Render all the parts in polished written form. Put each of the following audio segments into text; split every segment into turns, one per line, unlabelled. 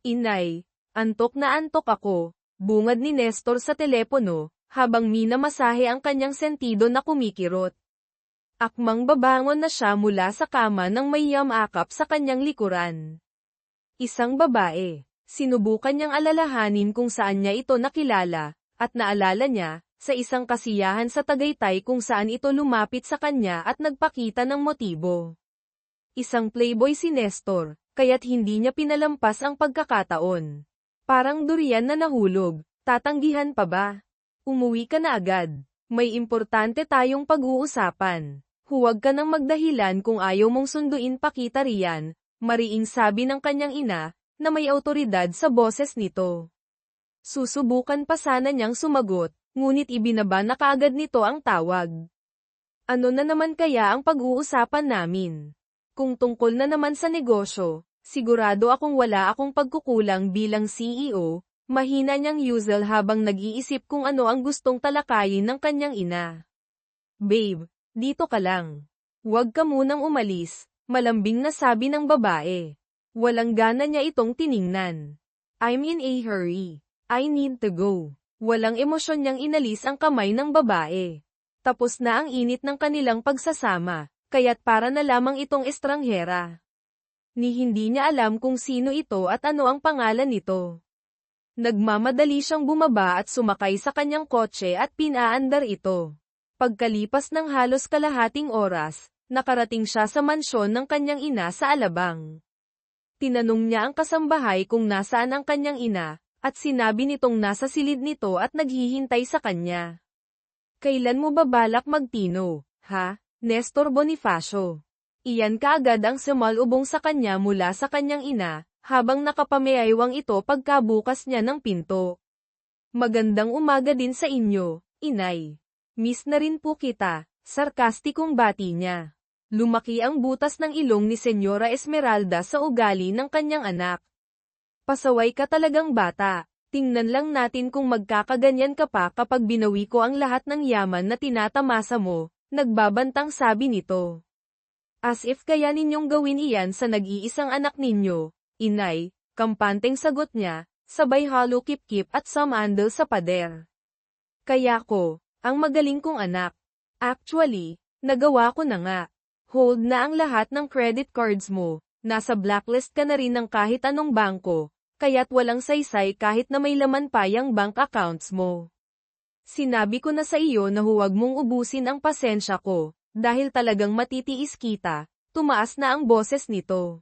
Inay, antok na antok ako, bungad ni Nestor sa telepono, habang minamasahe ang kanyang sentido na kumikirot. Akmang babangon na siya mula sa kama nang may yamakap sa kanyang likuran. Isang babae. Sinubukan niyang alalahanin kung saan niya ito nakilala, at naalala niya, sa isang kasiyahan sa Tagaytay kung saan ito lumapit sa kanya at nagpakita ng motibo. Isang playboy si Nestor, kaya't hindi niya pinalampas ang pagkakataon. Parang durian na nahulog, tatanggihan pa ba? Umuwi ka na agad. May importante tayong pag-uusapan. Huwag ka nang magdahilan kung ayaw mong sunduin pa kita riyan, mariing sabi ng kanyang ina, na may awtoridad sa boses nito. Susubukan pa sana niyang sumagot, ngunit ibinaba na kaagad nito ang tawag. Ano na naman kaya ang pag-uusapan namin? Kung tungkol na naman sa negosyo, sigurado akong wala akong pagkukulang bilang CEO, mahina niyang Yuzel habang nag-iisip kung ano ang gustong talakayin ng kanyang ina. Babe, dito ka lang. Huwag ka munang umalis, malambing na sabi ng babae. Walang gana niya itong tiningnan. I'm in a hurry. I need to go. Walang emosyon niyang inalis ang kamay ng babae. Tapos na ang init ng kanilang pagsasama, kaya't para na lamang itong estranghera. Ni hindi niya alam kung sino ito at ano ang pangalan nito. Nagmamadali siyang bumaba at sumakay sa kanyang kotse at pinaandar ito. Pagkalipas ng halos kalahating oras, nakarating siya sa mansyon ng kanyang ina sa Alabang. Tinanong niya ang kasambahay kung nasaan ang kanyang ina, at sinabi nitong nasa silid nito at naghihintay sa kanya. Kailan mo ba balak magtino, ha, Nestor Bonifacio? Iyan kaagad ang sumalubong sa kanya mula sa kanyang ina, habang nakapameaywang ito pagkabukas niya ng pinto. Magandang umaga din sa inyo, inay. Miss na rin po kita, sarkastikong bati niya. Lumaki ang butas ng ilong ni Senyora Esmeralda sa ugali ng kanyang anak. Pasaway ka talagang bata, tingnan lang natin kung magkakaganyan ka pa kapag binawi ko ang lahat ng yaman na tinatamasa mo, nagbabantang sabi nito. As if kaya ninyong gawin iyan sa nag-iisang anak ninyo, inay, kampanteng sagot niya, sabay halo kip-kip at samandal sa pader. Kaya ko, ang magaling kong anak. Actually, nagawa ko na nga. Hold na ang lahat ng credit cards mo, nasa blacklist ka na rin ng kahit anong bangko, kaya't walang saysay kahit na may laman pa yung bank accounts mo. Sinabi ko na sa iyo na huwag mong ubusin ang pasensya ko, dahil talagang matitiis kita, tumaas na ang boses nito.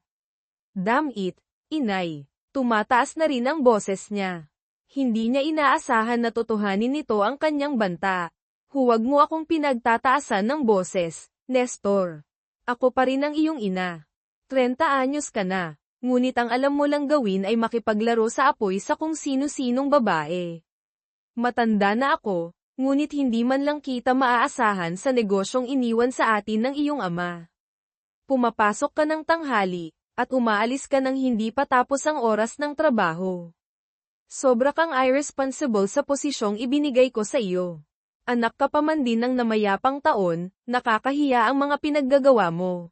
Damn it, inay, tumataas na rin ang boses niya. Hindi niya inaasahan na totohanin nito ang kanyang banta. Huwag mo akong pinagtataasan ng boses, Nestor. Ako pa rin ang iyong ina. 30 anyos ka na, ngunit ang alam mo lang gawin ay makipaglaro sa apoy sa kung sino-sinong babae. Matanda na ako, ngunit hindi man lang kita maaasahan sa negosyong iniwan sa atin ng iyong ama. Pumapasok ka ng tanghali, at umaalis ka ng hindi pa tapos ang oras ng trabaho. Sobra kang irresponsible sa posisyong ibinigay ko sa iyo. Anak ka pa man din ng namayapang taon, nakakahiya ang mga pinaggagawa mo.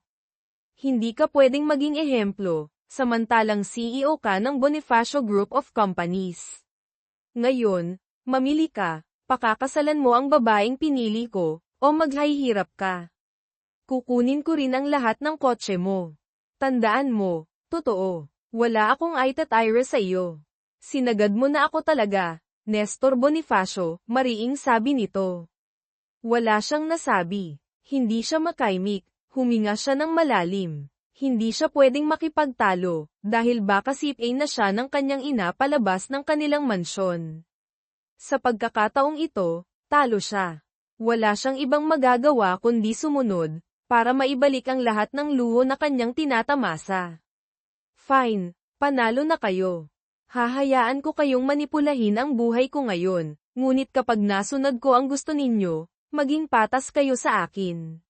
Hindi ka pwedeng maging ehemplo, samantalang CEO ka ng Bonifacio Group of Companies. Ngayon, mamili ka, pakakasalan mo ang babaeng pinili ko, o maghahirap ka. Kukunin ko rin ang lahat ng kotse mo. Tandaan mo, totoo, wala akong ite-tire sa iyo. Sinagad mo na ako talaga. Nestor Bonifacio, mariing sabi nito. Wala siyang nasabi. Hindi siya makaimik, huminga siya ng malalim. Hindi siya pwedeng makipagtalo, dahil baka sipin na siya ng kanyang ina palabas ng kanilang mansyon. Sa pagkakataong ito, talo siya. Wala siyang ibang magagawa kundi sumunod, para maibalik ang lahat ng luho na kanyang tinatamasa. Fine, panalo na kayo. Hahayaan ko kayong manipulahin ang buhay ko ngayon, ngunit kapag nasunod ko ang gusto ninyo, maging patas kayo sa akin.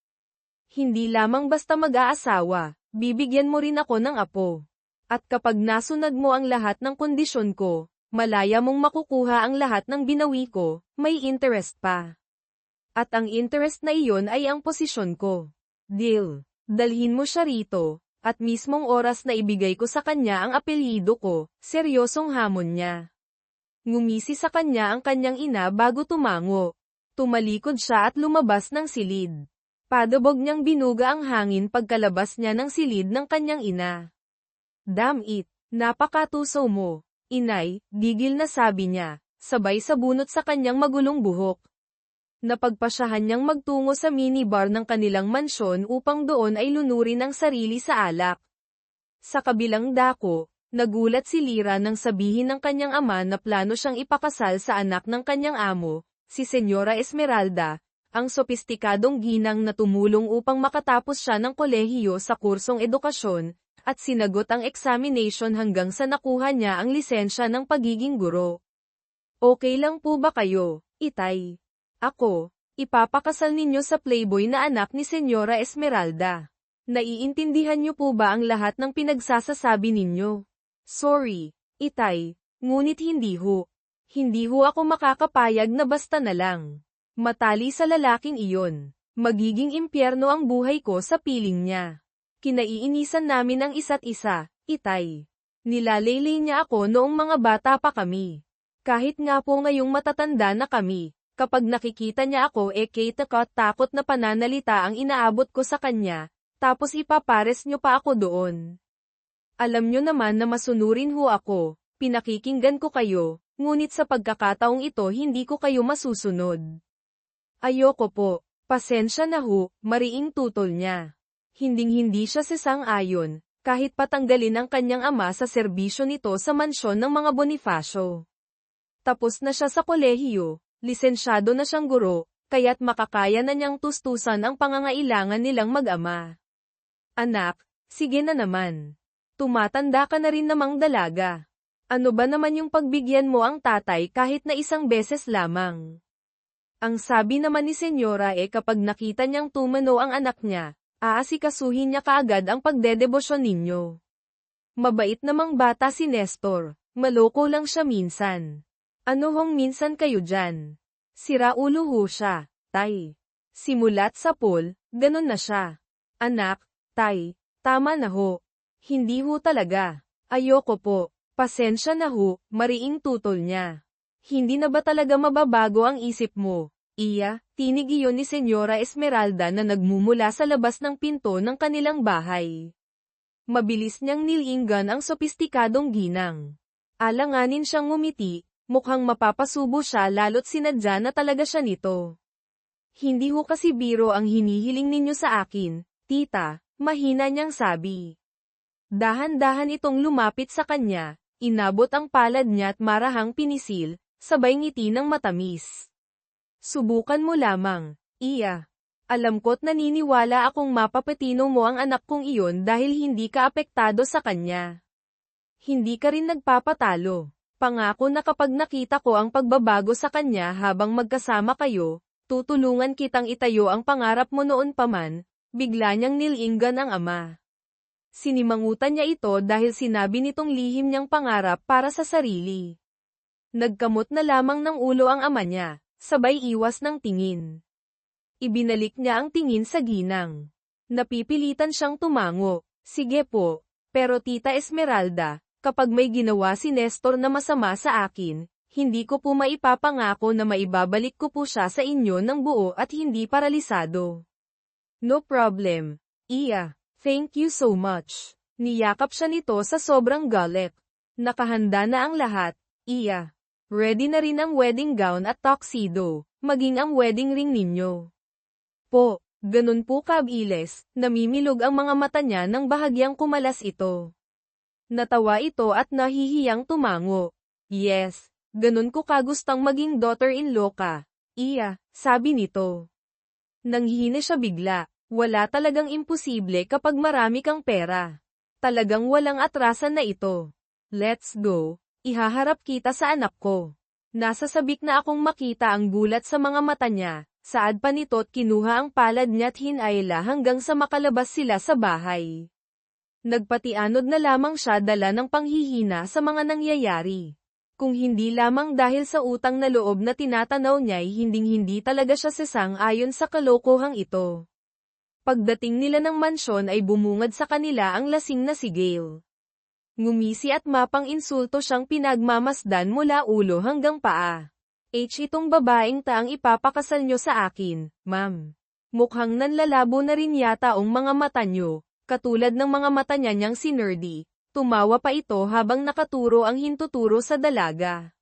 Hindi lamang basta mag-aasawa, bibigyan mo rin ako ng apo. At kapag nasunod mo ang lahat ng kondisyon ko, malaya mong makukuha ang lahat ng binawi ko, may interest pa. At ang interest na iyon ay ang posisyon ko. Deal. Dalhin mo siya rito, At mismong oras na ibigay ko sa kanya ang apelyido ko, seryosong hamon niya. Ngumisi sa kanya ang kanyang ina bago tumango. Tumalikod siya at lumabas ng silid. Padabog niyang binuga ang hangin pagkalabas niya ng silid ng kanyang ina. Damn it, napakatuso mo. Inay, gigil na sabi niya, sabay sabunot sa kanyang magulong buhok. Napagpasyahan niyang magtungo sa minibar ng kanilang mansyon upang doon ay lunurin ang sarili sa alak. Sa kabilang dako, nagulat si Lyra nang sabihin ng kanyang ama na plano siyang ipakasal sa anak ng kanyang amo, si Senyora Esmeralda, ang sopistikadong ginang na tumulong upang makatapos siya ng kolehiyo sa kursong edukasyon, at sinagot ang examination hanggang sa nakuha niya ang lisensya ng pagiging guro. Okay lang po ba kayo, Itay? Ako, ipapakasal ninyo sa playboy na anak ni Senyora Esmeralda. Naiintindihan niyo po ba ang lahat ng pinagsasasabi ninyo? Sorry, Itay, ngunit hindi ho. Hindi ho ako makakapayag na basta na lang. Matali sa lalaking iyon. Magiging impyerno ang buhay ko sa piling niya. Kinaiinisan namin ang isa't isa, Itay. Nilalaylay niya ako noong mga bata pa kami. Kahit nga po ngayong matatanda na kami. Kapag nakikita niya ako takot na pananalita ang inaabot ko sa kanya, tapos ipapares niyo pa ako doon. Alam niyo naman na masunurin ho ako, pinakikinggan ko kayo, ngunit sa pagkakataong ito hindi ko kayo masusunod. Ayoko po, pasensya na ho, mariing tutol niya. Hinding-hindi siya sasang-ayon, kahit patanggalin ang kanyang ama sa serbisyo nito sa mansyon ng mga Bonifacio. Tapos na siya sa kolehiyo. Lisensyado na siyang guro, kaya't makakaya na niyang tustusan ang pangangailangan nilang mag-ama. Anak, sige na naman. Tumatanda ka na rin namang dalaga. Ano ba naman yung pagbigyan mo ang tatay kahit na isang beses lamang? Ang sabi naman ni Senyora kapag nakita niyang tumano ang anak niya, aasikasuhin niya kaagad ang pagdedebosyon ninyo. Mabait namang bata si Nestor, maloko lang siya minsan. Ano hong minsan kayo dyan? Sira ulo ho siya, Tay. Simulat sa pool, ganun na siya. Anak, Tay, tama na ho. Hindi ho talaga. Ayoko po. Pasensya na ho, mariing tutol niya. Hindi na ba talaga mababago ang isip mo? Iya, tinig iyon ni Senyora Esmeralda na nagmumula sa labas ng pinto ng kanilang bahay. Mabilis niyang nilinggan ang sopistikadong ginang. Alanganin siyang ngumiti. Mukhang mapapasubo siya lalo't sinadya na talaga siya nito. Hindi ho kasi biro ang hinihiling ninyo sa akin, tita, mahina niyang sabi. Dahan-dahan itong lumapit sa kanya, inabot ang palad niya at marahang pinisil, sabay ngiti ng matamis. Subukan mo lamang, Iya. Alam ko't naniniwala akong mapapatino mo ang anak kong iyon dahil hindi ka apektado sa kanya. Hindi ka rin nagpapatalo. Pangako na kapag nakita ko ang pagbabago sa kanya habang magkasama kayo, tutulungan kitang itayo ang pangarap mo noon pa man, bigla niyang nilinggan ang ama. Sinimangutan niya ito dahil sinabi nitong lihim niyang pangarap para sa sarili. Nagkamot na lamang ng ulo ang ama niya, sabay iwas ng tingin. Ibinalik niya ang tingin sa ginang. Napipilitan siyang tumango, sige po, pero Tita Esmeralda, kapag may ginawa si Nestor na masama sa akin, hindi ko po maipapangako na maibabalik ko po siya sa inyo ng buo at hindi paralisado. No problem, Iya. Thank you so much. Niyakap siya nito sa sobrang galit. Nakahanda na ang lahat, Iya. Ready na rin ang wedding gown at tuxedo, maging ang wedding ring ninyo. Po, ganun po kabilis, namimilog ang mga mata niya nang bahagyang kumalas ito. Natawa ito at nahihiyang tumango. Yes, ganun ko kagustang maging daughter-in-law ka, Iya, sabi nito. Nanghihina siya bigla, wala talagang imposible kapag marami kang pera. Talagang walang atrasan na ito. Let's go, ihaharap kita sa anak ko. Nasasabik na akong makita ang gulat sa mga mata niya, saad pa nito't kinuha ang palad niya't hinayla hanggang sa makalabas sila sa bahay. Nagpatianod na lamang siya dala ng panghihina sa mga nangyayari. Kung hindi lamang dahil sa utang na loob na tinatanaw niya'y hinding-hindi talaga siya sasang-ayon sa kalokohang ito. Pagdating nila ng mansyon ay bumungad sa kanila ang lasing na si Gale. Ngumisi at mapang insulto siyang pinagmamasdan mula ulo hanggang paa. Itong babaeng taang ipapakasal nyo sa akin, ma'am. Mukhang nanlalabo na rin yata ang mga mata nyo, katulad ng mga mata niyang si Nerdy. Tumawa pa ito habang nakaturo ang hintuturo sa dalaga.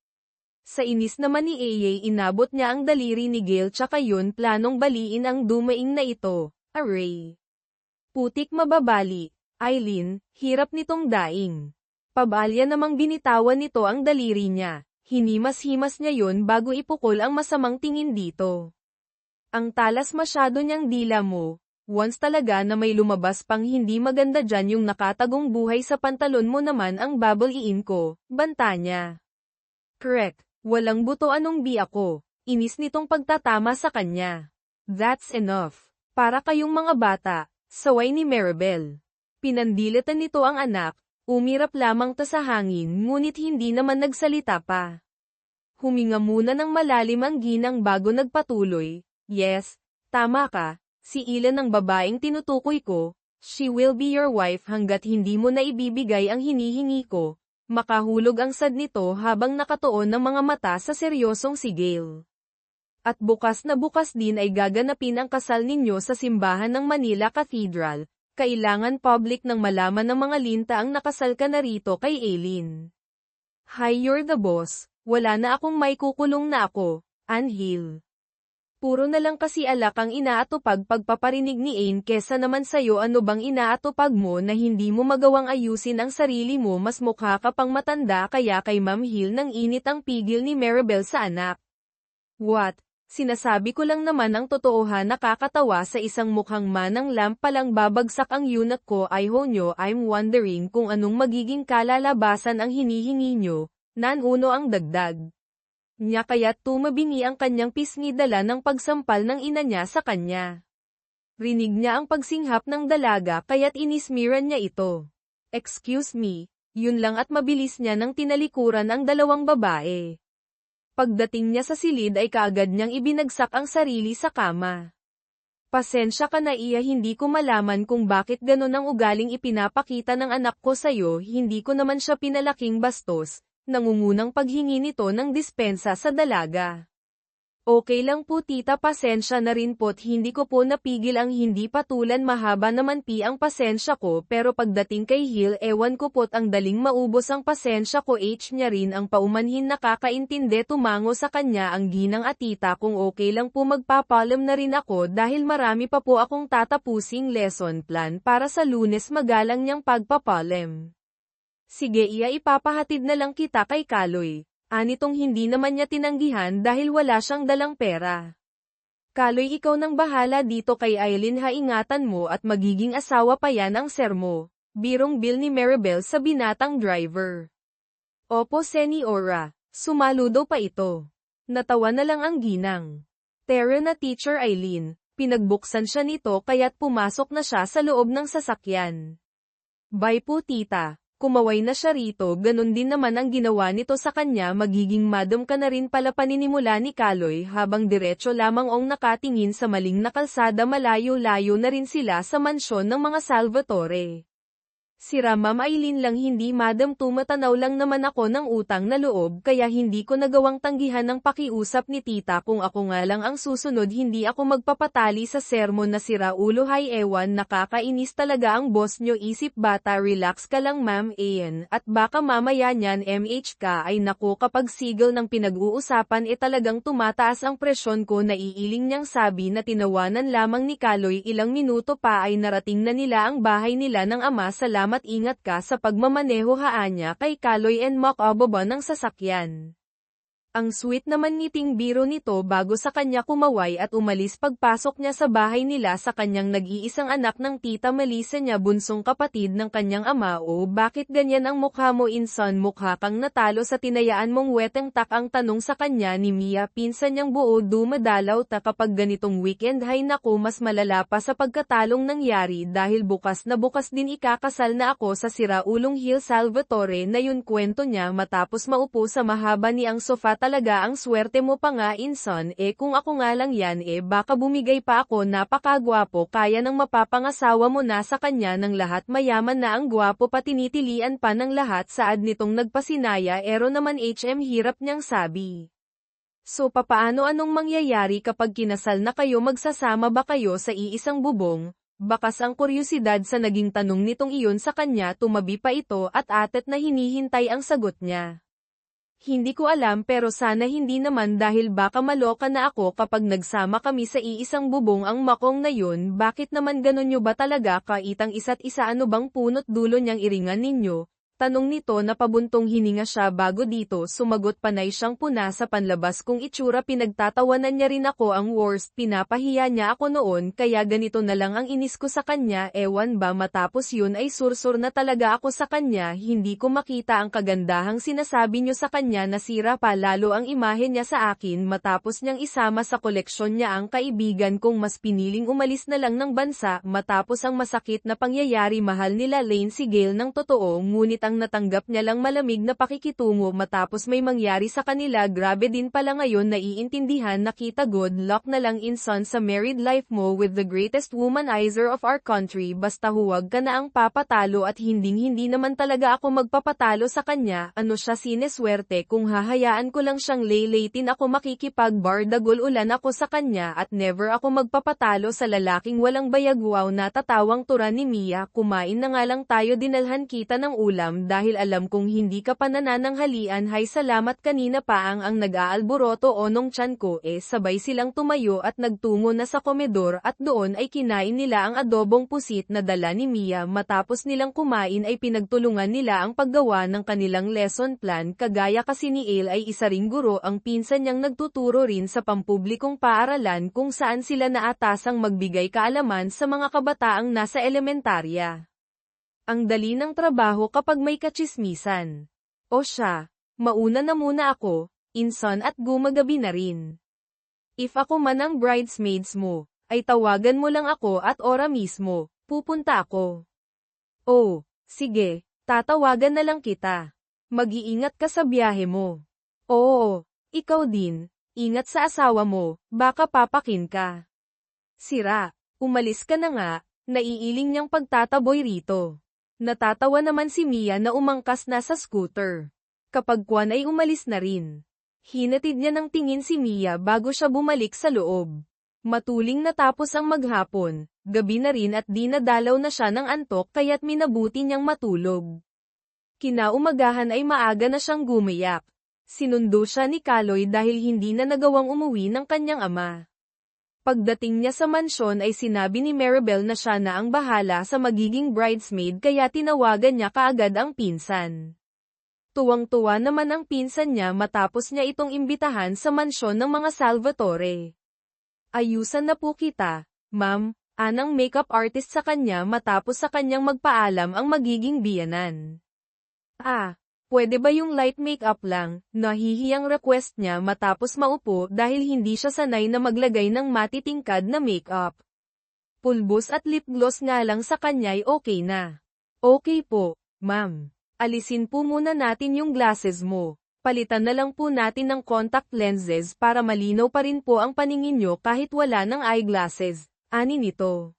Sa inis naman ni Aya inabot niya ang daliri ni Gale tsaka yun planong baliin ang dumaing na ito. Aray. Putik mababali. Eileen, hirap nitong daing. Pabalya namang binitawan nito ang daliri niya. Hinimas-himas niya yun bago ipukol ang masamang tingin dito. Ang talas masyado niyang dila mo. Once talaga na may lumabas pang hindi maganda dyan yung nakatagong buhay sa pantalon mo naman ang babaliin ko, banta niya. Correct, walang buto anong bi ako. Inis nitong pagtatama sa kanya. That's enough. Para kayong mga bata, saway ni Maribel. Pinandilitan nito ang anak, umirap lamang ta sa hangin ngunit hindi naman nagsalita pa. Huminga muna ng malalim ang ginang bago nagpatuloy. Yes, tama ka, si Ilan ang babaeng tinutukoy ko, she will be your wife hanggat hindi mo na ibibigay ang hinihingi ko. Makahulog ang sad nito habang nakatuon ng mga mata sa seryosong si Gale. At bukas na bukas din ay gaganapin ang kasal ninyo sa simbahan ng Manila Cathedral. Kailangan public nang malaman ng mga linta ang nakasal ka na rito kay Aileen. Hi, you're the boss. Wala na akong may kukulong na ako, Anhil. Puro na lang kasi alak ang inaatupag pagpaparinig ni Ain kesa naman sayo ano bang inaatupag mo na hindi mo magawang ayusin ang sarili mo mas mukha ka pang matanda kaya kay Ma'am Hill nang init ang pigil ni Maribel sa anak. What? Sinasabi ko lang naman ang totoohan nakakatawa sa isang mukhang manang lamp palang babagsak ang unit ko ay honyo I'm wondering kung anong magiging kalalabasan ang hinihingi nyo, nanuno ang dagdag. Niya kaya't tumabingi ang kanyang pisngi dala ng pagsampal ng ina niya sa kanya. Rinig niya ang pagsinghap ng dalaga kaya't inismiran niya ito. Excuse me, yun lang at mabilis niya nang tinalikuran ang dalawang babae. Pagdating niya sa silid ay kaagad niyang ibinagsak ang sarili sa kama. Pasensya ka na iya hindi ko malaman kung bakit ganon ang ugaling ipinapakita ng anak ko sa'yo hindi ko naman siya pinalaking bastos, nangungunang paghingi nito ng dispensa sa dalaga. Okay lang po tita pasensya na rin po't hindi ko po napigil ang hindi patulan mahaba naman ang pasensya ko pero pagdating kay Hill ewan ko po't ang daling maubos ang pasensya ko niya rin ang paumanhin nakakaintindi tumango sa kanya ang ginang at tita kung okay lang po magpapalam na rin ako dahil marami pa po akong tatapusing lesson plan para sa Lunes magalang niyang pagpapalam. Sige iya ipapahatid na lang kita kay Kaloy. Anitong hindi naman niya tinanggihan dahil wala siyang dalang pera. Kaloy ikaw nang bahala dito kay Eileen ha ingatan mo at magiging asawa pa yan ang sermo. Birong bil ni Maribel sa binatang driver. Opo Seniora, sumaludo pa ito. Natawa na lang ang ginang. Tara na Teacher Eileen, pinagbuksan siya nito kaya't pumasok na siya sa loob ng sasakyan. Bye po tita. Kumaway na siya rito ganon din naman ang ginawa nito sa kanya magiging madam ka na rin pala paninimula ni Kaloy habang diretso lamang ong nakatingin sa maling na kalsada malayo-layo na rin sila sa mansyon ng mga Salvatore. Sira Ma'am Eileen lang hindi madam tumatanaw lang naman ako ng utang na loob kaya hindi ko nagawang tanggihan ng pakiusap ni tita kung ako nga lang ang susunod hindi ako magpapatali sa sermon na sira ulo hay ewan nakakainis talaga ang boss nyo isip bata relax ka lang Ma'am Ayan at baka mamaya niyan MH ka ay naku kapag sigil ng pinag-uusapan talagang tumataas ang presyon ko naiiling niyang sabi na tinawanan lamang ni Kaloy ilang minuto pa ay narating na nila ang bahay nila ng ama salamat ingat ka sa pagmamaneho haanya kay Kaloy and makababa ng sasakyan. Ang sweet naman ngiting biro nito bago sa kanya kumaway at umalis pagpasok niya sa bahay nila sa kanyang nag-iisang anak ng tita Melissa niya bunsong kapatid ng kanyang ama o bakit ganyan ang mukha mo insan mukha kang natalo sa tinayaan mong weteng tak ang tanong sa kanya ni Mia pinsan niyang buo dumadalaw ta kapag ganitong weekend hay naku mas malala pa sa pagkatalong nangyari dahil bukas na bukas din ikakasal na ako sa siraulong Hill Salvatore na yun kwento niya matapos maupo sa mahaba ni ang sofa talaga ang swerte mo pa nga inson kung ako nga lang yan baka bumigay pa ako napakagwapo kaya nang mapapangasawa mo na sa kanya ng lahat mayaman na ang gwapo pa tinitilian pa ng lahat saad nitong nagpasinaya naman hirap niyang sabi. So papaano anong mangyayari kapag kinasal na kayo magsasama ba kayo sa iisang bubong? Bakas ang kuryosidad sa naging tanong nitong iyon sa kanya tumabi pa ito at atet na hinihintay ang sagot niya. Hindi ko alam pero sana hindi naman dahil baka maloka na ako kapag nagsama kami sa iisang bubong ang makong na yun bakit naman ganon nyo ba talaga kaitang isa't isa ano bang punot dulo niyang iringan ninyo? Tanong nito na pabuntong hininga siya bago dito sumagot panay siyang puna sa panlabas kung itsura pinagtatawanan niya rin ako ang worst pinapahiya niya ako noon kaya ganito na lang ang inis ko sa kanya ewan ba matapos yun ay sursur na talaga ako sa kanya hindi ko makita ang kagandahang sinasabi niyo sa kanya nasira pa lalo ang imahe niya sa akin matapos niyang isama sa koleksyon niya ang kaibigan kong mas piniling umalis na lang ng bansa matapos ang masakit na pangyayari mahal nila Lane si Gail ng totoo ngunit ang natanggap niya lang malamig na pakikitungo matapos may mangyari sa kanila grabe din pala ngayon naiintindihan nakita good luck na lang inson sa married life mo with the greatest womanizer of our country basta huwag ka na ang papatalo at hindi naman talaga ako magpapatalo sa kanya ano siya sineswerte kung hahayaan ko lang siyang laylatin ako makikipagbardagol ulan ako sa kanya at never ako magpapatalo sa lalaking walang bayagwaw natatawang tura ni Mia kumain na nga lang tayo dinalhan kita ng ulam dahil alam kong hindi ka pa nanananghalian hay salamat kanina pa ang nag-aalboroto onong tiyan ko sabay silang tumayo at nagtungo na sa komedor at doon ay kinain nila ang adobong pusit na dala ni Mia matapos nilang kumain ay pinagtulungan nila ang paggawa ng kanilang lesson plan kagaya kasi ni Ale ay isa ring guro ang pinsan niyang nagtuturo rin sa pampublikong paaralan kung saan sila naatasang magbigay kaalaman sa mga kabataang nasa elementarya. Ang dali ng trabaho kapag may katsismisan. O siya, mauna na muna ako, inson at gumagabi na rin. If ako man ang bridesmaids mo, ay tawagan mo lang ako at ora mismo, pupunta ako. Oh, sige, tatawagan na lang kita. Mag-iingat ka sa biyahe mo. Oo, ikaw din, ingat sa asawa mo, baka papakin ka. Sira, umalis ka na nga, naiiling niyang pagtataboy rito. Natatawa naman si Mia na umangkas na sa scooter. Kapag Kwan ay umalis na rin. Hinatid niya ng tingin si Mia bago siya bumalik sa loob. Matuling natapos ang maghapon, gabi na rin at di nadalaw na siya ng antok kaya't minabuti niyang matulog. Kinaumagahan ay maaga na siyang gumayak. Sinundo siya ni Kaloy dahil hindi na nagawang umuwi ng kanyang ama. Pagdating niya sa mansyon ay sinabi ni Maribel na siya na ang bahala sa magiging bridesmaid kaya tinawagan niya kaagad ang pinsan. Tuwang-tuwa naman ang pinsan niya matapos niya itong imbitahan sa mansyon ng mga Salvatore. Ayusan na po kita, ma'am, anang makeup artist sa kanya matapos sa kanyang magpaalam ang magiging biyanan. Pwede ba yung light makeup lang, nahihiyang request niya matapos maupo dahil hindi siya sanay na maglagay ng matitingkad na makeup. Pulbos at lip gloss nga lang sa kanya'y okay na. Okay po, ma'am. Alisin po muna natin yung glasses mo. Palitan na lang po natin ng contact lenses para malinaw pa rin po ang paningin nyo kahit wala ng eyeglasses. Ani nito.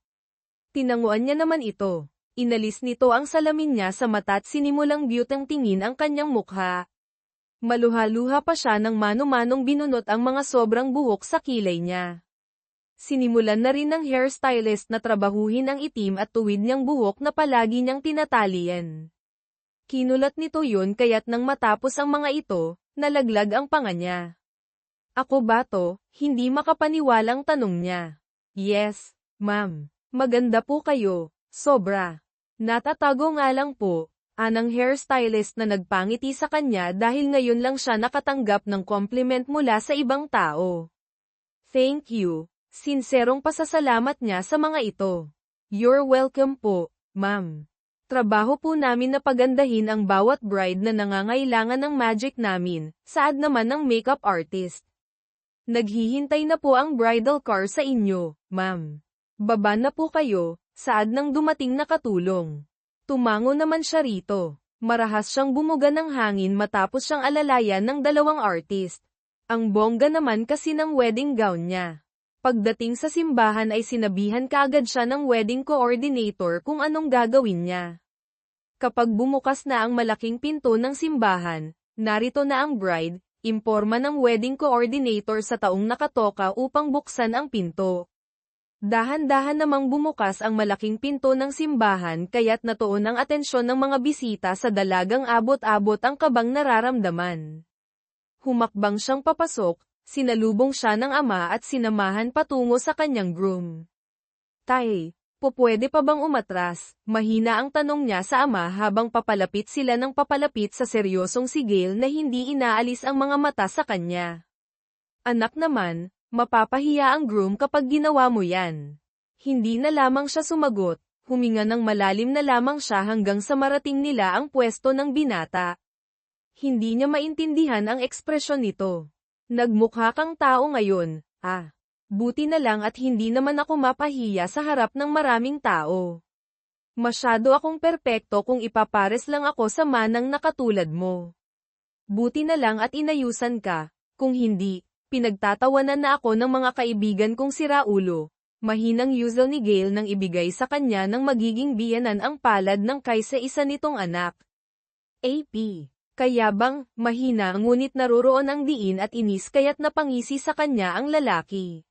Tinanguan niya naman ito. Inalis nito ang salamin niya sa mata at sinimulang beautang tingin ang kanyang mukha. Maluha-luha pa siya nang mano-manong binunot ang mga sobrang buhok sa kilay niya. Sinimulan na rin ng hairstylist na trabahuhin ang itim at tuwid niyang buhok na palagi niyang tinatalian. Kinulat nito yun kaya't nang matapos ang mga ito, nalaglag ang panga niya. Ako ba to? Hindi makapaniwalang tanong niya. Yes, ma'am. Maganda po kayo. Sobra. Natatago nga lang po, anang hairstylist na nagpangiti sa kanya dahil ngayon lang siya nakatanggap ng compliment mula sa ibang tao. Thank you. Sinserong pasasalamat niya sa mga ito. You're welcome po, ma'am. Trabaho po namin na pagandahin ang bawat bride na nangangailangan ng magic namin, saad naman ng makeup artist. Naghihintay na po ang bridal car sa inyo, ma'am. Baba na po kayo. Saad nang dumating na katulong. Tumango naman siya rito. Marahas siyang bumuga ng hangin matapos siyang alalayan ng dalawang artist. Ang bongga naman kasi ng wedding gown niya. Pagdating sa simbahan ay sinabihan kaagad siya ng wedding coordinator kung anong gagawin niya. Kapag bumukas na ang malaking pinto ng simbahan, narito na ang bride, imporma ng wedding coordinator sa taong nakatoka upang buksan ang pinto. Dahan-dahan namang bumukas ang malaking pinto ng simbahan kaya't natuon ang atensyon ng mga bisita sa dalagang abot-abot ang kabang nararamdaman. Humakbang siyang papasok, sinalubong siya ng ama at sinamahan patungo sa kanyang groom. Tay, pupwede pa bang umatras? Mahina ang tanong niya sa ama habang papalapit sila ng papalapit sa seryosong sigil na hindi inaalis ang mga mata sa kanya. Anak naman, mapapahiya ang groom kapag ginawa mo yan. Hindi na lamang siya sumagot, huminga ng malalim na lamang siya hanggang sa marating nila ang pwesto ng binata. Hindi niya maintindihan ang ekspresyon nito. Nagmukha kang tao ngayon, buti na lang at hindi naman ako mapahiya sa harap ng maraming tao. Masyado akong perpekto kung ipapares lang ako sa manang na katulad mo. Buti na lang at inayusan ka, kung hindi, pinagtatawanan na ako ng mga kaibigan kong siraulo. Mahinang yuzel ni Gale nang ibigay sa kanya ng magiging biyenan ang palad ng kaysa isa nitong anak. AP. Kayabang, mahina ngunit naroroon ang diin at inis kaya't napangisi sa kanya ang lalaki.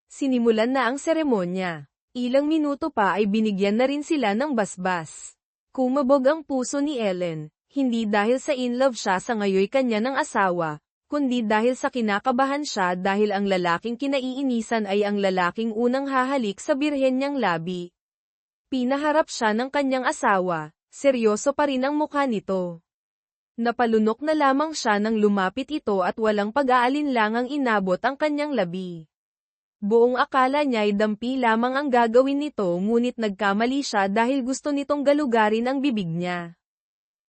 Sinimulan na ang seremonya. Ilang minuto pa ay binigyan na rin sila ng basbas. Kumabog ang puso ni Ellen, hindi dahil sa in love siya sa ngayoy kanya ng asawa, kundi dahil sa kinakabahan siya dahil ang lalaking kinaiinisan ay ang lalaking unang hahalik sa birhen niyang labi. Pinaharap siya ng kanyang asawa, seryoso pa rin ang mukha nito. Napalunok na lamang siya nang lumapit ito at walang pag-aalinlangang inabot ang kanyang labi. Buong akala niya'y dampi lamang ang gagawin nito ngunit nagkamali siya dahil gusto nitong galugarin ang bibig niya.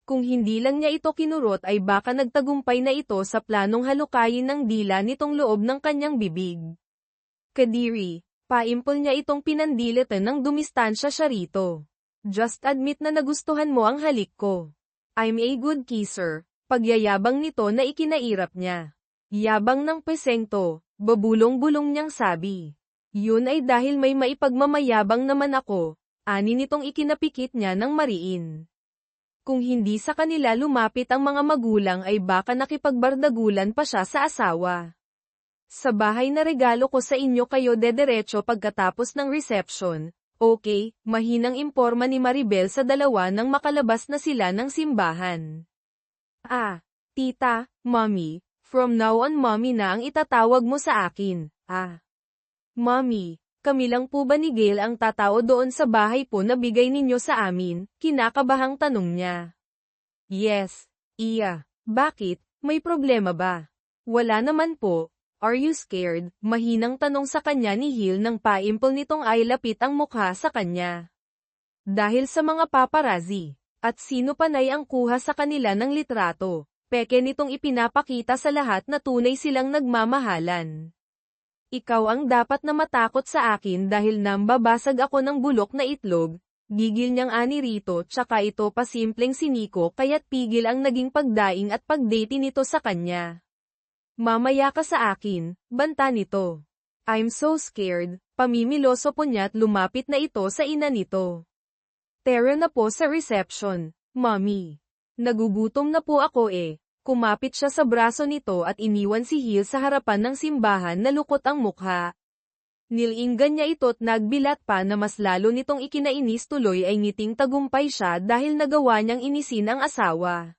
Kung hindi lang niya ito kinurot ay baka nagtagumpay na ito sa planong halukayin ng dila nitong loob ng kanyang bibig. Kadiri, paimpol niya itong pinandilitan ng dumistansya siya rito. Just admit na nagustuhan mo ang halik ko. I'm a good kisser, pagyayabang nito na ikinairap niya. Yabang ng pesengto, babulong-bulong niyang sabi. Yun ay dahil may maipagmamayabang naman ako, ani nitong ikinapikit niya ng mariin. Kung hindi sa kanila lumapit ang mga magulang ay baka nakipagbardagulan pa siya sa asawa. Sa bahay na regalo ko sa inyo kayo dederecho pagkatapos ng reception. Okay, mahinang imporma ni Maribel sa dalawa nang makalabas na sila ng simbahan. Tita, Mommy, from now on Mommy na ang itatawag mo sa akin. Mommy, kami lang po ba ni Gale ang tatao doon sa bahay po na bigay ninyo sa amin? Kinakabahang tanong niya. Yes, Iya. Bakit? May problema ba? Wala naman po. Are you scared? Mahinang tanong sa kanya ni Hill nang paimpol nitong ay lapit ang mukha sa kanya. Dahil sa mga paparazzi, at sino panay ang kuha sa kanila ng litrato, peke nitong ipinapakita sa lahat na tunay silang nagmamahalan. Ikaw ang dapat na matakot sa akin dahil nambabasag ako ng bulok na itlog, gigil niyang ani rito tsaka ito pa simpleng siniko kaya't pigil ang naging pagdaing at pagdate nito sa kanya. Mamaya ka sa akin, banta nito. I'm so scared, pamimiloso po niya't lumapit na ito sa ina nito. Tara na po sa reception, Mommy. Nagugutom na po ako Kumapit siya sa braso nito at iniwan si Hill sa harapan ng simbahan na lukot ang mukha. Nilinggan niya ito't nagbilat pa na mas lalo nitong ikinainis tuloy ay ngiting tagumpay siya dahil nagawa niyang inisin ang asawa.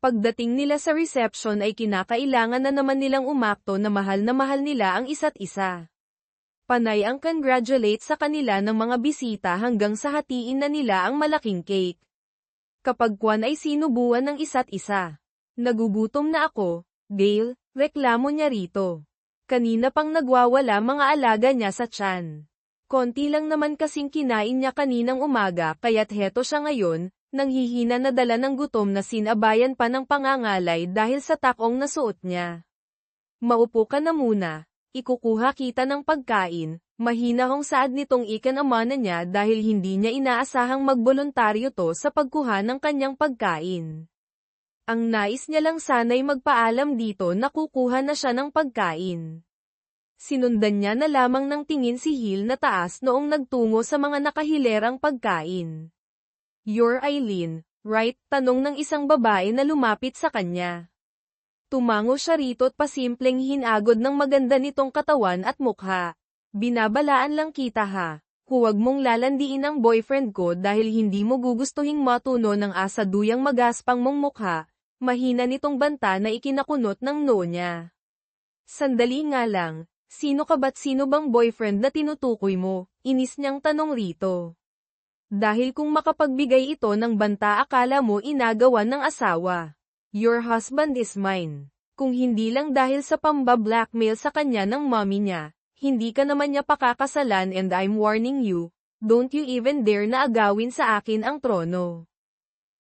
Pagdating nila sa reception ay kinakailangan na naman nilang umakto na mahal nila ang isa't isa. Panay ang congratulate sa kanila ng mga bisita hanggang sa hatiin na nila ang malaking cake. Kapag kwan ay sinubuan ng isa't isa. Nagugutom na ako, Gale, reklamo niya rito. Kanina pang nagwawala mga alaga niya sa tiyan. Konti lang naman kasing kinain niya kaninang umaga kaya't heto siya ngayon, nanghihina na dala ng gutom na sinabayan pa ng pangangalay dahil sa takong na suot niya. Maupo ka na muna, ikukuha kita ng pagkain, mahina hong saad nitong ikanamana niya dahil hindi niya inaasahang magboluntaryo to sa pagkuha ng kanyang pagkain. Ang nais niya lang sana'y magpaalam dito na kukuha na siya ng pagkain. Sinundan niya na lamang ng tingin si Hill na taas noong nagtungo sa mga nakahilerang pagkain. "You're Eileen, right?" tanong ng isang babae na lumapit sa kanya. Tumango siya rito't pasimpleng hinagod ng maganda nitong katawan at mukha. "Binabalaan lang kita ha. Huwag mong lalandiin ang boyfriend ko dahil hindi mo gugustuhing matuno ng asaduyang magaspang mong mukha." Mahina nitong banta na ikinakunot ng noo niya. "Sandali nga lang, sino ka ba't sino bang boyfriend na tinutukoy mo?" Inis niyang tanong rito. "Dahil kung makapagbigay ito ng banta akala mo inagawan ng asawa. Your husband is mine. Kung hindi lang dahil sa pamba-blackmail sa kanya ng mommy niya, hindi ka naman niya pakakasalan and I'm warning you, don't you even dare na agawin sa akin ang trono.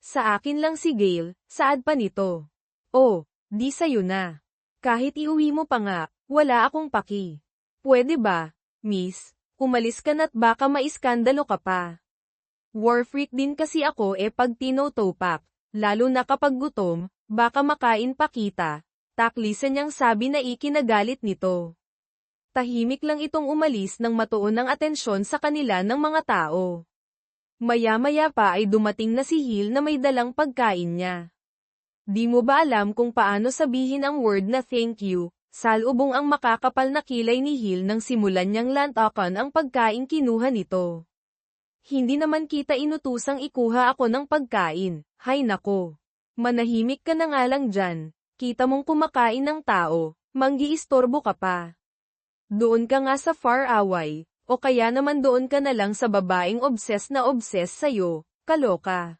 Sa akin lang si Gale, saad pa nito. Oh, di sa'yo na. Kahit iuwi mo pa nga, wala akong paki. Pwede ba, miss, umalis ka na't baka maiskandalo ka pa. War freak din kasi ako pag tinotopak, lalo na kapag gutom, baka makain pa kita." Taklisan niyang sabi na ikinagalit nito. Tahimik lang itong umalis nang matuon ang atensyon sa kanila ng mga tao. Maya-maya pa ay dumating na si Hill na may dalang pagkain niya. "Di mo ba alam kung paano sabihin ang word na thank you?" Salubong ang makakapal na kilay ni Hill nang simulan niyang lantakan ang pagkain kinuha nito. "Hindi naman kita inutusang ikuha ako ng pagkain, hay nako. Manahimik ka na nga lang dyan, kita mong kumakain ng tao, manggiistorbo ka pa. Doon ka nga sa far away. O kaya naman doon ka na lang sa babaeng obses na obses sa'yo, kaloka."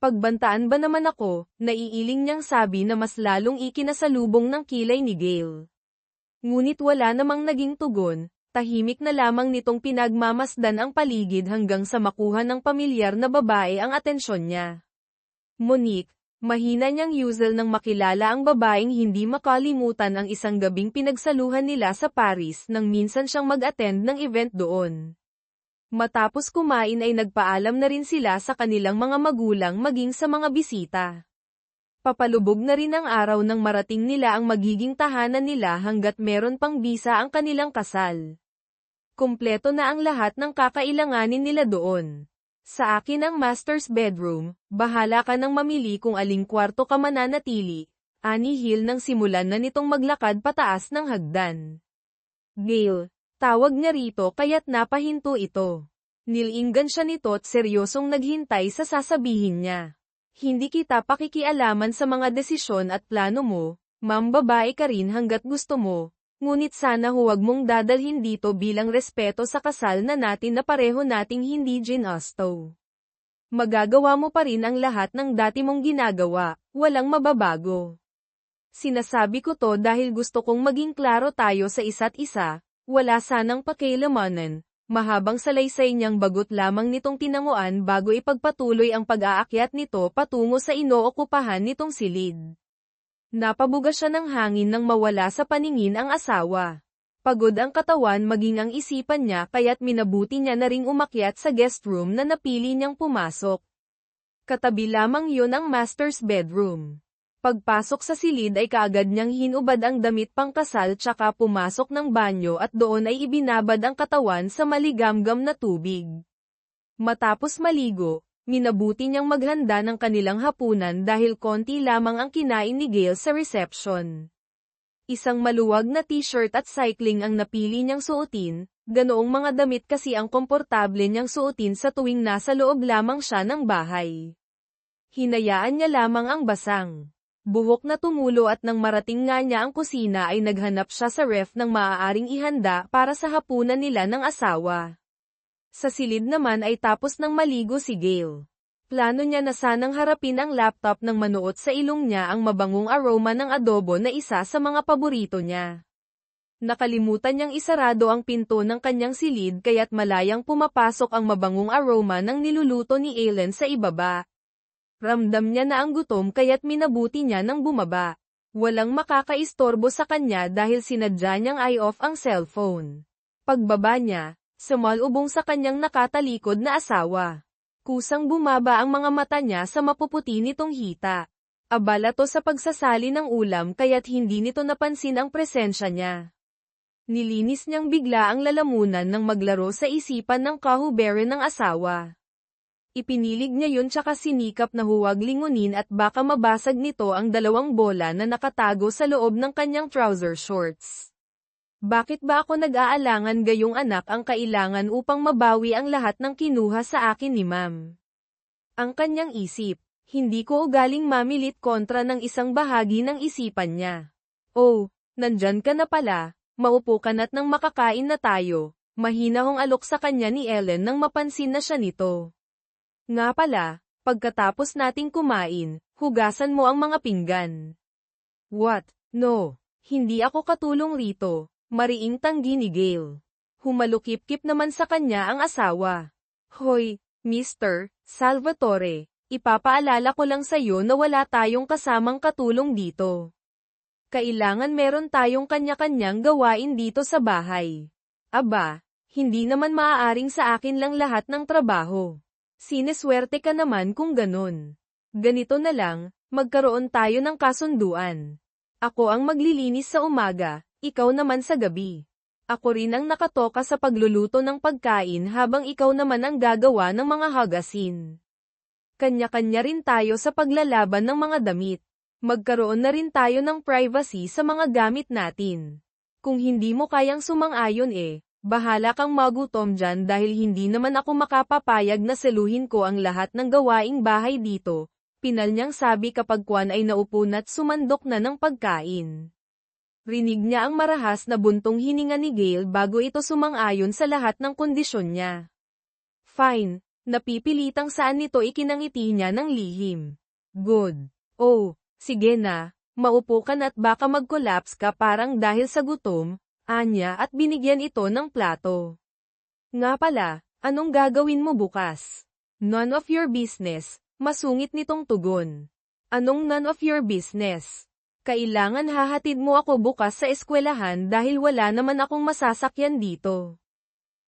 "Pagbantaan ba naman ako?" Naiiling niyang sabi na mas lalong ikinasalubong ng kilay ni Gale. Ngunit wala namang naging tugon, tahimik na lamang nitong pinagmamasdan ang paligid hanggang sa makuha ng pamilyar na babae ang atensyon niya. Monique. Mahina niyang yusel nang makilala ang babaeng hindi makalimutan ang isang gabing pinagsaluhan nila sa Paris nang minsan siyang mag-attend ng event doon. Matapos kumain ay nagpaalam na rin sila sa kanilang mga magulang maging sa mga bisita. Papalubog na rin ang araw nang marating nila ang magiging tahanan nila hanggat meron pang bisa ang kanilang kasal. Kumpleto na ang lahat ng kakailanganin nila doon. "Sa akin ang master's bedroom, bahala ka nang mamili kung aling kwarto ka mananatili," ani Hill nang simulan na nitong maglakad pataas ng hagdan. "Gale," tawag niya rito kaya't napahinto ito. Nilinggan siya nito't seryosong naghintay sa sasabihin niya. "Hindi kita pakikialaman sa mga desisyon at plano mo, ma'am, babae ka rin hanggat gusto mo. Ngunit sana huwag mong dadalhin dito bilang respeto sa kasal na natin na pareho nating hindi ginusto. Magagawa mo pa rin ang lahat ng dati mong ginagawa, walang mababago. Sinasabi ko to dahil gusto kong maging klaro tayo sa isa't isa, wala sanang pakialamanan." Mahabang salaysay niyang bagot lamang nitong tinanguan bago ipagpatuloy ang pag-aakyat nito patungo sa inookupahan nitong silid. Napabuga siya ng hangin nang mawala sa paningin ang asawa. Pagod ang katawan maging ang isipan niya kaya't minabuti niya na ring umakyat sa guest room na napili niyang pumasok. Katabi lamang yun ang master's bedroom. Pagpasok sa silid ay kaagad niyang hinubad ang damit pangkasal tsaka pumasok ng banyo at doon ay ibinabad ang katawan sa maligamgam na tubig. Matapos maligo, minabuti niyang maghanda ng kanilang hapunan dahil konti lamang ang kinain ni Gale sa reception. Isang maluwag na t-shirt at cycling ang napili niyang suotin, ganoong mga damit kasi ang komportable niyang suotin sa tuwing nasa loob lamang siya ng bahay. Hinayaan niya lamang ang basang buhok na tumulo at nang marating nga niya ang kusina ay naghanap siya sa ref ng maaaring ihanda para sa hapunan nila ng asawa. Sa silid naman ay tapos nang maligo si Gale. Plano niya na sanang harapin ang laptop nang manuot sa ilong niya ang mabangong aroma ng adobo na isa sa mga paborito niya. Nakalimutan niyang isarado ang pinto ng kanyang silid kaya't malayang pumapasok ang mabangong aroma ng niluluto ni Aileen sa ibaba. Ramdam niya na ang gutom kaya't minabuti niya nang bumaba. Walang makakaistorbo sa kanya dahil sinadya niyang eye-off ang cellphone. Pagbaba niya, sumalubong sa kanyang nakatalikod na asawa. Kusang bumaba ang mga mata niya sa mapuputi nitong hita. Abala to sa pagsasali ng ulam kaya't hindi nito napansin ang presensya niya. Nilinis niyang bigla ang lalamunan nang maglaro sa isipan ng kahuberin ng asawa. Ipinilig niya yun tsaka sinikap na huwag lingunin at baka mabasag nito ang 2 bola na nakatago sa loob ng kanyang trouser shorts. Bakit ba ako nag-aalangan gayong anak ang kailangan upang mabawi ang lahat ng kinuha sa akin ni ma'am? Ang kanyang isip, hindi ko ugaling mamilit kontra ng isang bahagi ng isipan niya. Oh, nandyan ka na pala, maupo ka na't nang makakain na tayo. Mahina hong alok sa kanya ni Ellen nang mapansin na siya nito. Nga pala, pagkatapos nating kumain, hugasan mo ang mga pinggan. What? No, hindi ako katulong rito, mariing tanggi ni Gail. Humalukip-kip naman sa kanya ang asawa. Hoy, Mr. Salvatore, ipapaalala ko lang sa'yo na wala tayong kasamang katulong dito. Kailangan meron tayong kanya-kanyang gawain dito sa bahay. Aba, hindi naman maaaring sa akin lang lahat ng trabaho. Sineswerte ka naman kung ganun. Ganito na lang, magkaroon tayo ng kasunduan. Ako ang maglilinis sa umaga, ikaw naman sa gabi. Ako rin ang nakatoka sa pagluluto ng pagkain habang ikaw naman ang gagawa ng mga hagasin. Kanya-kanya rin tayo sa paglalaban ng mga damit. Magkaroon na rin tayo ng privacy sa mga gamit natin. Kung hindi mo kayang sumang-ayon bahala kang magutom dyan dahil hindi naman ako makapapayag na seluhin ko ang lahat ng gawaing bahay dito, pinal niyang sabi kapag Kwan ay naupo na't sumandok na ng pagkain. Rinig niya ang marahas na buntong hininga ni Gail bago ito sumang-ayon sa lahat ng kondisyon niya. Fine, napipilitang saan nito ikinangiti niya ng lihim. Good. Oh, sige na, maupo ka na't baka mag-collapse ka parang dahil sa gutom. Anya at binigyan ito ng plato. Nga pala, anong gagawin mo bukas? None of your business, masungit nitong tugon. Anong none of your business? Kailangan hahatid mo ako bukas sa eskwelahan dahil wala naman akong masasakyan dito.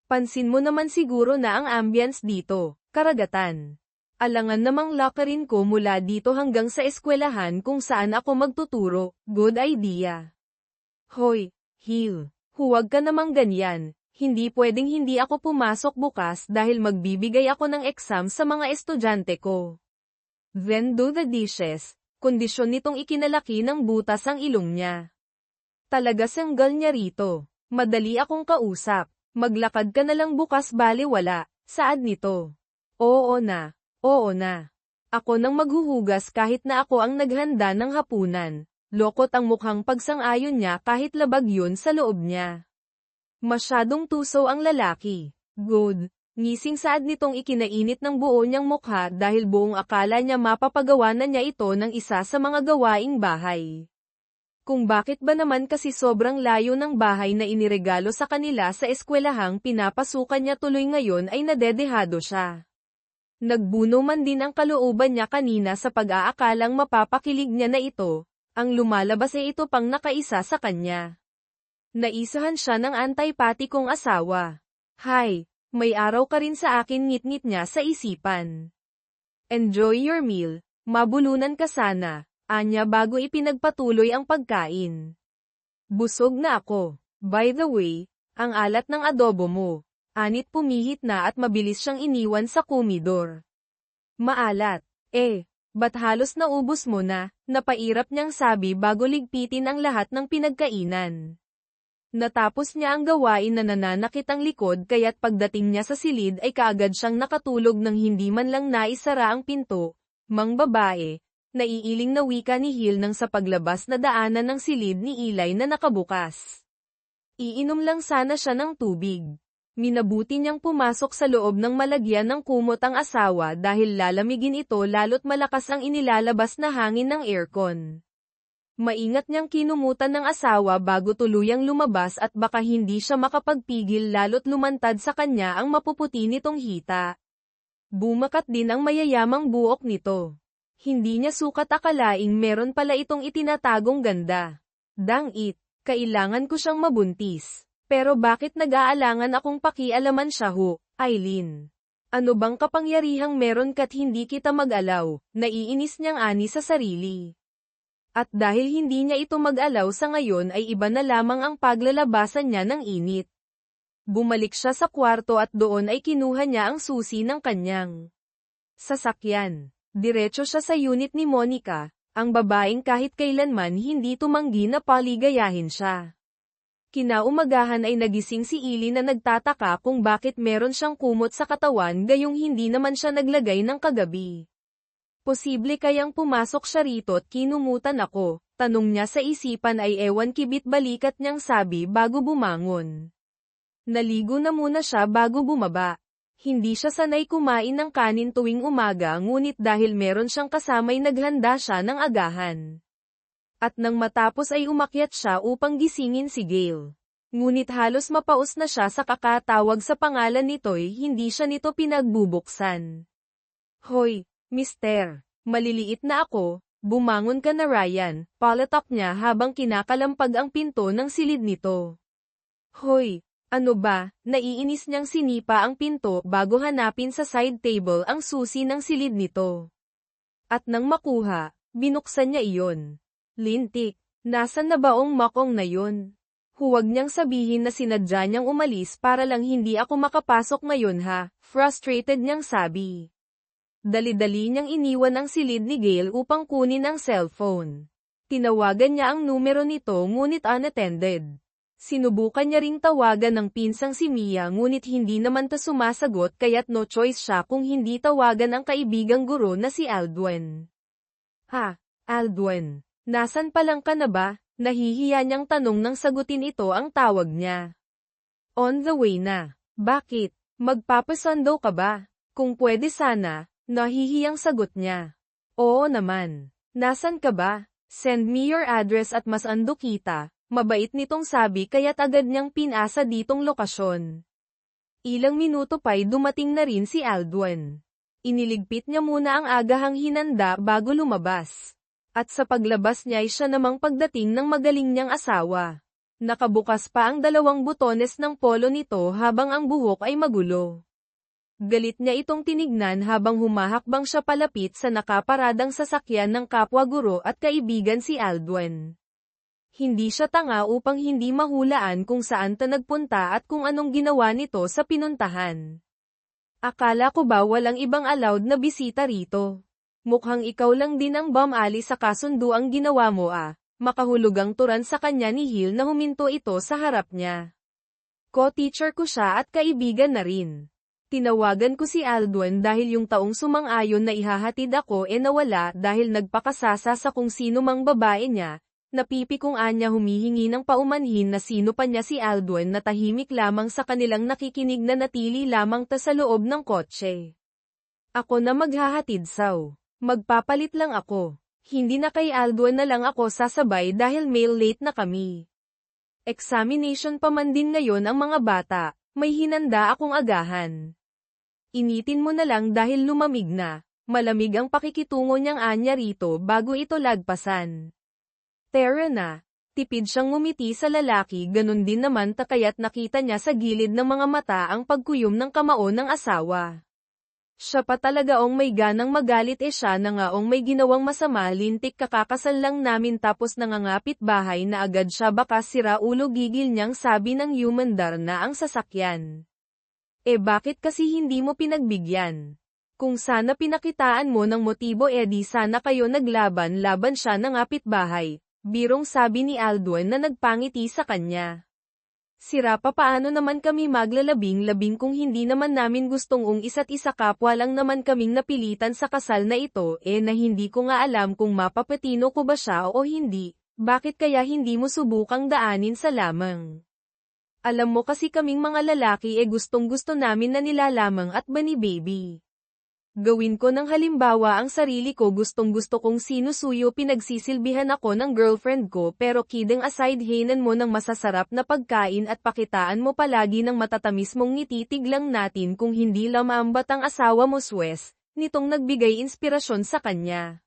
Pansin mo naman siguro na ang ambience dito, karagatan. Alangan namang lakarin ko mula dito hanggang sa eskwelahan kung saan ako magtuturo, good idea. Hoy, Hill, huwag ka namang ganyan, hindi pwedeng hindi ako pumasok bukas dahil magbibigay ako ng exam sa mga estudyante ko. Then do the dishes, kondisyon nitong ikinalaki ng butas ang ilong niya. Talaga sanggal niya rito, madali akong kausap, maglakad ka na lang bukas bale wala, saad nito. Oo na, oo na. Ako nang maghuhugas kahit na ako ang naghanda ng hapunan. Lokot ang mukhang pagsang-ayon niya kahit labag yun sa loob niya. Masyadong tuso ang lalaki. Good. Ngising saad nitong ikinainit ng buo niyang mukha dahil buong akala niya mapapagawa na niya ito ng isa sa mga gawaing bahay. Kung bakit ba naman kasi sobrang layo ng bahay na iniregalo sa kanila sa eskwelahang pinapasukan niya tuloy ngayon ay nadedehado siya. Nagbuno man din ang kalooban niya kanina sa pag-aakalang mapapakilig niya na ito. Ang lumalabas ay ito pang nakaisa sa kanya. Naisahan siya ng antipati kong asawa. Hay, may araw ka rin sa akin ngit-ngit niya sa isipan. Enjoy your meal, mabulunan ka sana, anya bago ipinagpatuloy ang pagkain. Busog na ako. By the way, ang alat ng adobo mo. Anit pumihit na at mabilis siyang iniwan sa kumidor. Maalat, ba't halos naubos mo na, napairap niyang sabi bago ligpitin ang lahat ng pinagkainan. Natapos niya ang gawain na nananakit ang likod kaya't pagdating niya sa silid ay kaagad siyang nakatulog nang hindi man lang naisara ang pinto. Mang babae, naiiling na wika ni Hill nang sa paglabas na daanan ng silid ni Eli na nakabukas. Iinom lang sana siya ng tubig. Minabuti niyang pumasok sa loob ng malagyan ng kumot ang asawa dahil lalamigin ito lalo't malakas ang inilalabas na hangin ng aircon. Maingat niyang kinumutan ng asawa bago tuluyang lumabas at baka hindi siya makapagpigil lalo't lumantad sa kanya ang mapuputi nitong hita. Bumakat din ang mayayamang buhok nito. Hindi niya sukat akalaing meron pala itong itinatagong ganda. Dang it, kailangan ko siyang mabuntis. Pero bakit nag-aalangan akong pakialaman siya ho, Eileen? Ano bang kapangyarihang meron ka't hindi kita mag-alaw? Naiinis niyang ani sa sarili. At dahil hindi niya ito mag-alaw sa ngayon ay iba na lamang ang paglalabasan niya ng init. Bumalik siya sa kwarto at doon ay kinuha niya ang susi ng kanyang sasakyan. Diretso siya sa unit ni Monica, ang babaeng kahit kailanman hindi tumanggi na paligayahin siya. Kinaumagahan ay nagising si Ili na nagtataka kung bakit meron siyang kumot sa katawan gayong hindi naman siya naglagay ng kagabi. Posible kayang pumasok siya rito at kinumutan ako, tanong niya sa isipan ay ewan kibit balikat niyang sabi bago bumangon. Naligo na muna siya bago bumaba. Hindi siya sanay kumain ng kanin tuwing umaga ngunit dahil meron siyang kasamay naghanda siya ng agahan. At nang matapos ay umakyat siya upang gisingin si Gail. Ngunit halos mapaus na siya sa kakatawag sa pangalan nito'y hindi siya nito pinagbubuksan. Hoy, mister, maliliit na ako, bumangon ka na Ryan, palatak niya habang kinakalampag ang pinto ng silid nito. Hoy, ano ba, naiinis niyang sinipa ang pinto bago hanapin sa side table ang susi ng silid nito. At nang makuha, binuksan niya iyon. Lintik, nasan na baong makong na yun? Huwag niyang sabihin na sinadya niyang umalis para lang hindi ako makapasok ngayon ha, frustrated niyang sabi. Dali-dali niyang iniwan ang silid ni Gail upang kunin ang cellphone. Tinawagan niya ang numero nito ngunit unattended. Sinubukan niya ring tawagan ng pinsang si Mia ngunit hindi naman ta sumasagot kaya't no choice siya kung hindi tawagan ang kaibigang guro na si Aldwin. Ha, Aldwin. Nasan pa lang ka na ba? Nahihiya niyang tanong nang sagutin ito ang tawag niya. On the way na. Bakit? Magpapasundo ka ba? Kung pwede sana, nahihiyang sagot niya. Oo naman. Nasan ka ba? Send me your address at mas ando kita. Mabait nitong sabi kaya't agad niyang pinasa ditong lokasyon. Ilang minuto pa'y dumating na rin si Aldwin. Iniligpit niya muna ang agahang hinanda bago lumabas. At sa paglabas niya ay siya namang pagdating ng magaling niyang asawa. Nakabukas pa ang 2 butones ng polo nito habang ang buhok ay magulo. Galit niya itong tinignan habang humahakbang siya palapit sa nakaparadang sasakyan ng kapwa guro at kaibigan si Aldwin. Hindi siya tanga upang hindi mahulaan kung saan ta nagpunta at kung anong ginawa nito sa pinuntahan. Akala ko ba walang ibang allowed na bisita rito? Mukhang ikaw lang din ang bumali sa kasundo ang ginawa mo makahulugang turan sa kanya ni Hill na huminto ito sa harap niya. Co-teacher ko siya at kaibigan na rin. Tinawagan ko si Aldwin dahil yung taong sumang-ayon na ihahatid ako nawala dahil nagpakasasa sa kung sino mang babae niya, napipikong anya humihingi ng paumanhin na sino pa niya si Aldwin na tahimik lamang sa kanilang nakikinig na natili lamang ta sa loob ng kotse. Ako na maghahatid saw. Magpapalit lang ako. Hindi na kay Aldwin na lang ako sasabay dahil mail late na kami. Examination pa man din ngayon ang mga bata, may hinanda akong agahan. Initin mo na lang dahil lumamig na, malamig ang pakikitungo niyang anya rito bago ito lagpasan. Tara na, tipid siyang ngumiti sa lalaki ganun din naman kaya't nakita niya sa gilid ng mga mata ang pagkuyom ng kamao ng asawa. Siya pa talaga may ganang magalit siya na nga may ginawang masama lintik kakakasal lang namin tapos nangangapit bahay na agad siya baka sira ulo gigil niyang sabi ng humandar na ang sasakyan. Bakit kasi hindi mo pinagbigyan? Kung sana pinakitaan mo ng motibo di sana kayo naglaban-laban siya nangapit bahay, birong sabi ni Aldwin na nagpangiti sa kanya. Sira pa paano naman kami maglalabing-labing kung hindi naman namin gustong isa't isa kapwa lang naman kaming napilitan sa kasal na ito na hindi ko nga alam kung mapapatino ko ba siya o hindi, bakit kaya hindi mo subukang daanin sa lamang? Alam mo kasi kaming mga lalaki gustong-gusto namin na nilalamang at bani baby. Gawin ko ng halimbawa ang sarili ko gustong-gusto kong sinusuyo pinagsisilbihan ako ng girlfriend ko pero kidding aside hainan mo ng masasarap na pagkain at pakitaan mo palagi ng matatamis mong ngititig lang natin kung hindi lamambat ang asawa mo Swes, nitong nagbigay inspirasyon sa kanya.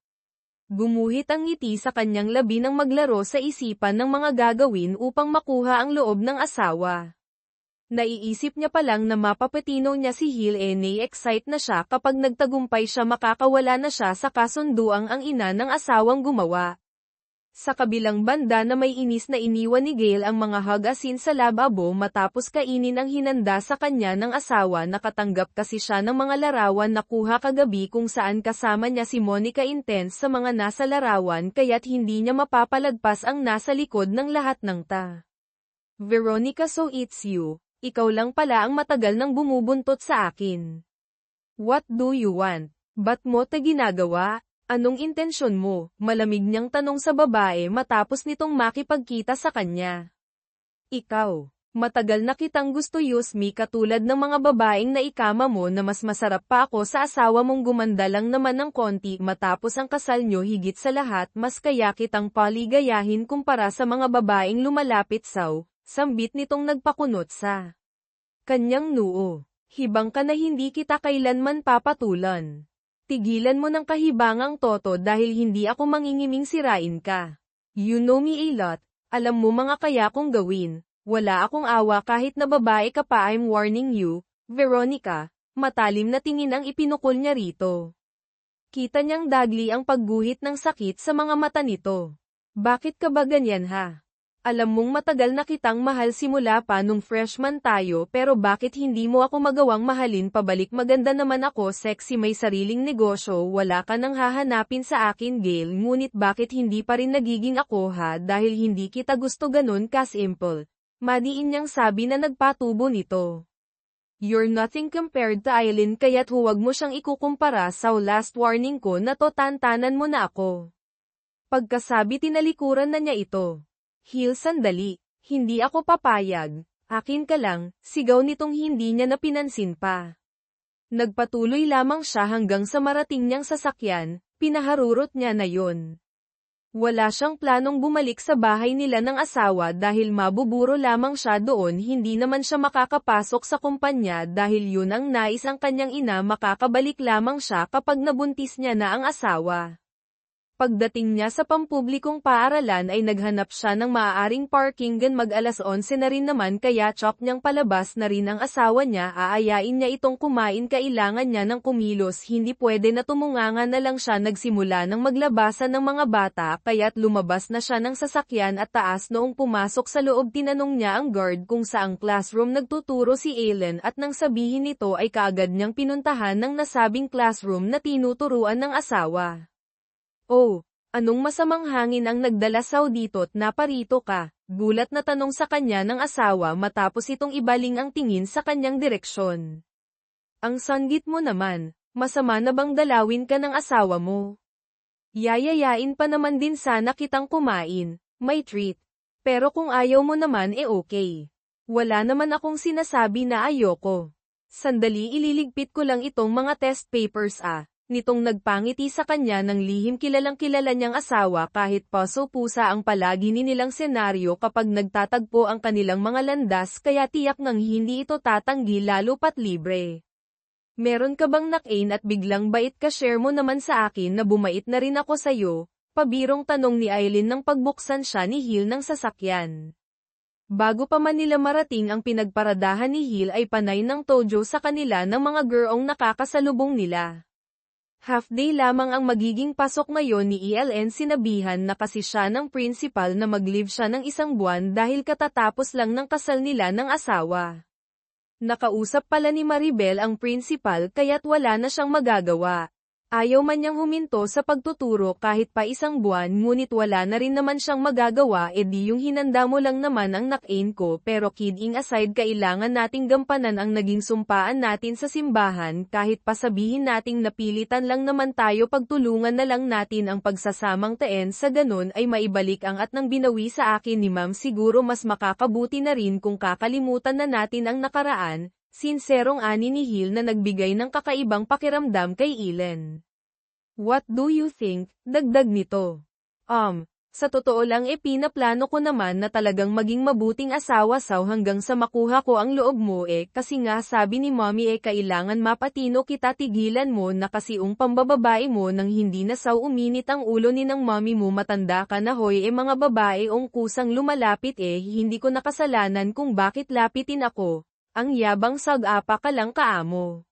Gumuhit ang ngiti sa kanyang labi nang maglaro sa isipan ng mga gagawin upang makuha ang loob ng asawa. Naiisip niya pa lang na mapapatino niya si Hill na-excite na siya kapag nagtagumpay siya makakawala na siya sa kasunduang ang ina ng asawang gumawa. Sa kabilang banda na may inis na iniwan ni Gail ang mga hagasin sa lababo matapos kainin ang hinanda sa kanya ng asawa. Nakatanggap kasi siya ng mga larawan na kuha kagabi kung saan kasama niya si Monica Intense sa mga nasa larawan kaya't hindi niya mapapalagpas ang nasa likod ng lahat ng ta. Veronica, so it's you. Ikaw lang pala ang matagal nang bumubuntot sa akin. What do you want? Ba't mo ta ginagawa? Anong intensyon mo? Malamig niyang tanong sa babae matapos nitong makipagkita sa kanya. Ikaw, matagal na kitang gusto use me katulad ng mga babaeng naikama mo na mas masarap pa ako sa asawa mong gumanda lang naman ng konti matapos ang kasal nyo higit sa lahat mas kaya kitang paligayahin kumpara sa mga babaeng lumalapit sambit nitong nagpakunot sa kanyang noo. Hibang ka na hindi kita kailanman papatulan. Tigilan mo ng kahibangang toto dahil hindi ako mangingiming sirain ka. You know me a lot, alam mo mga kaya kong gawin, wala akong awa kahit na babae ka pa. I'm warning you, Veronica. Matalim na tingin ang ipinukol niya rito. Kita niyang dagli ang pagguhit ng sakit sa mga mata nito. Bakit ka ba ganyan ha? Alam mong matagal na kitang mahal simula pa nung freshman tayo pero bakit hindi mo ako magawang mahalin pabalik? Maganda naman ako, sexy, may sariling negosyo, wala ka nang hahanapin sa akin Gail, ngunit bakit hindi pa rin nagiging ako ha dahil hindi kita gusto ganun ka-simple. Madiin niyang sabi na nagpatubo nito. You're nothing compared to Aileen kaya't huwag mo siyang ikukumpara sa last warning ko na to, tantanan mo na ako. Pagkasabi tinalikuran na niya ito. Hill, sandali, hindi ako papayag, akin ka lang, sigaw nitong hindi niya napinansin pa. Nagpatuloy lamang siya hanggang sa marating niyang sasakyan, pinaharurot niya na yon. Wala siyang planong bumalik sa bahay nila ng asawa dahil mabuburo lamang siya doon, hindi naman siya makakapasok sa kumpanya dahil yun ang nais ang kanyang ina, makakabalik lamang siya kapag nabuntis niya na ang asawa. Pagdating niya sa pampublikong paaralan ay naghanap siya ng maaaring parkingan. Mag-alas 11 na rin naman kaya chok niyang palabas na rin ang asawa niya, aayain niya itong kumain, kailangan niya ng kumilos, hindi pwede na tumunganga na lang siya. Nagsimula ng maglabasan ng mga bata kaya't lumabas na siya ng sasakyan at taas noong pumasok sa loob tinanong niya ang guard kung saang classroom nagtuturo si Aileen at nang sabihin nito ay kaagad niyang pinuntahan ng nasabing classroom na tinuturuan ng asawa. Oh, anong masamang hangin ang nagdala sa dito't naparito ka? Gulat na tanong sa kanya ng asawa matapos itong ibaling ang tingin sa kanyang direksyon. Ang sanggit mo naman, masama na bang dalawin ka ng asawa mo? Yayayain pa naman din sana kitang kumain, may treat. Pero kung ayaw mo naman okay. Wala naman akong sinasabi na ayoko. Sandali, ililigpit ko lang itong mga test papers nitong nagpangiti sa kanya ng lihim. Kilalang kilala niyang asawa kahit paso-pusa ang palagi nilang senaryo kapag nagtatagpo ang kanilang mga landas kaya tiyak nang hindi ito tatanggi lalo pat libre. Meron ka bang nakain at biglang bait ka? Share mo naman sa akin na bumait na rin ako sayo, pabirong tanong ni Aileen nang pagbuksan siya ni Hill ng sasakyan. Bago pa man nila marating ang pinagparadahan ni Hill ay panay ng tojo sa kanila ng mga girong nakakasalubong nila. Half-day lamang ang magiging pasok ngayon ni Eln. Sinabihan na kasi siya ng principal na mag-leave siya ng 1 buwan dahil katatapos lang ng kasal nila ng asawa. Nakausap pala ni Maribel ang principal kaya't wala na siyang magagawa. Ayaw man niyang huminto sa pagtuturo kahit pa 1 buwan, ngunit wala na rin naman siyang magagawa. Di yung hinanda mo lang naman ang nakain ko, pero kidding aside, kailangan nating gampanan ang naging sumpaan natin sa simbahan. Kahit pa sabihin nating napilitan lang naman tayo, pagtulungan na lang natin ang pagsasamang teen, sa ganun ay maibalik ang at nang binawi sa akin ni ma'am. Siguro mas makakabuti na rin kung kakalimutan na natin ang nakaraan. Sinserong ani ni Hill na nagbigay ng kakaibang pakiramdam kay Eln. What do you think? Dagdag nito. Sa totoo lang pinaplano ko naman na talagang maging mabuting asawa hanggang sa makuha ko ang loob mo kasi nga sabi ni mommy kailangan mapatino kita. Tigilan mo na kasi pambababae mo nang hindi na uminit ang ulo ni ng mommy mo. Matanda ka na hoy. Mga babae kusang lumalapit hindi ko nakasalanan kung bakit lapitin ako. Ang yabang sag-apa ka lang kaamo.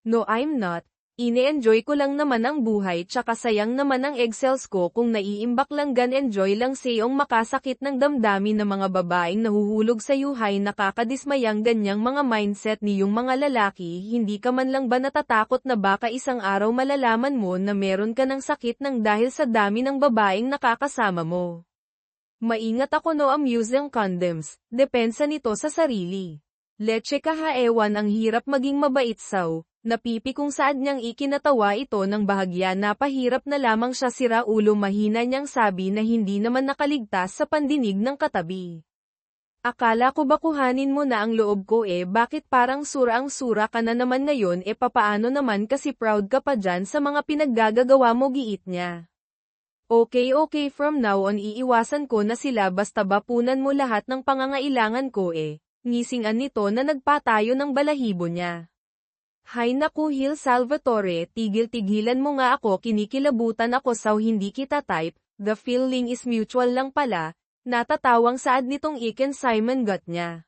No, I'm not. Ine-enjoy ko lang naman ang buhay tsaka sayang naman ang egg-cells ko kung naiimbak lang enjoy lang sayong makasakit ng damdamin ng mga babaeng nahuhulog sa yuhay nakakadismayang ganyang mga mindset niyong mga lalaki hindi ka man lang ba natatakot na baka isang araw malalaman mo na meron ka ng sakit ng dahil sa dami ng babaeng nakakasama mo. Maingat ako no amusing condoms, depensa nito sa sarili. Leche kahaewan ang hirap maging mabait saw. Napipi kung saan niyang ikinatawa ito ng bahagya na pahirap na lamang siya sira ulo mahina niyang sabi na hindi naman nakaligtas sa pandinig ng katabi. Akala ko ba kuhanin mo na ang loob ko bakit parang sura ang sura ka na naman ngayon papaano naman kasi proud ka pa dyan sa mga pinaggagawa mo giit niya. Okay from now on iiwasan ko na sila basta bapunan mo lahat ng pangangailangan ko ngisingan nito na nagpatayo ng balahibo niya. Hay naku Hil Salvatore, tigil-tigilan mo nga ako kinikilabutan ako saw hindi kita type, the feeling is mutual lang pala, natatawang saad nitong Iken Simon got niya.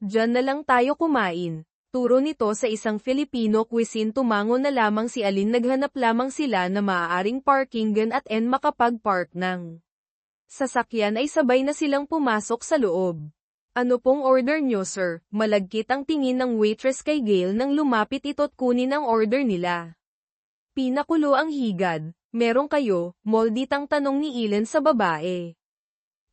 Diyan na lang tayo kumain. Turo nito sa isang Filipino cuisine tumango na lamang si Alin naghanap lamang sila na maaaring parkingan at makapag-park ng sasakyan ay sabay na silang pumasok sa loob. Ano pong order nyo sir? Malagkit ang tingin ng waitress kay Gail nang lumapit ito't kunin ang order nila. Pinakulo ang higad. Meron kayo? Molditang tanong ni Ilan sa babae.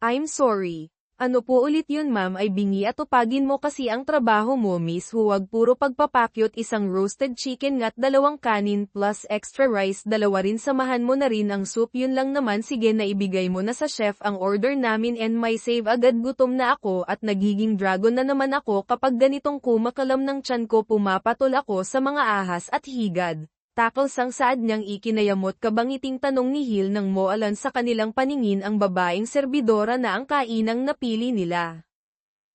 I'm sorry. Ano po ulit yun ma'am ay bingi at upagin mo kasi ang trabaho mo miss huwag puro pagpapakyot isang roasted chicken at 2 kanin plus extra rice 2 rin samahan mo na rin ang soup yun lang naman sige na ibigay mo na sa chef ang order namin and may save agad gutom na ako at nagiging dragon na naman ako kapag ganitong kumakalam ng tiyan ko pumapatol ako sa mga ahas at higad. Takalsang saad niyang ikinayamot kabangiting tanong ni Hil nang moalan sa kanilang paningin ang babaeng serbidora na ang kainang napili nila.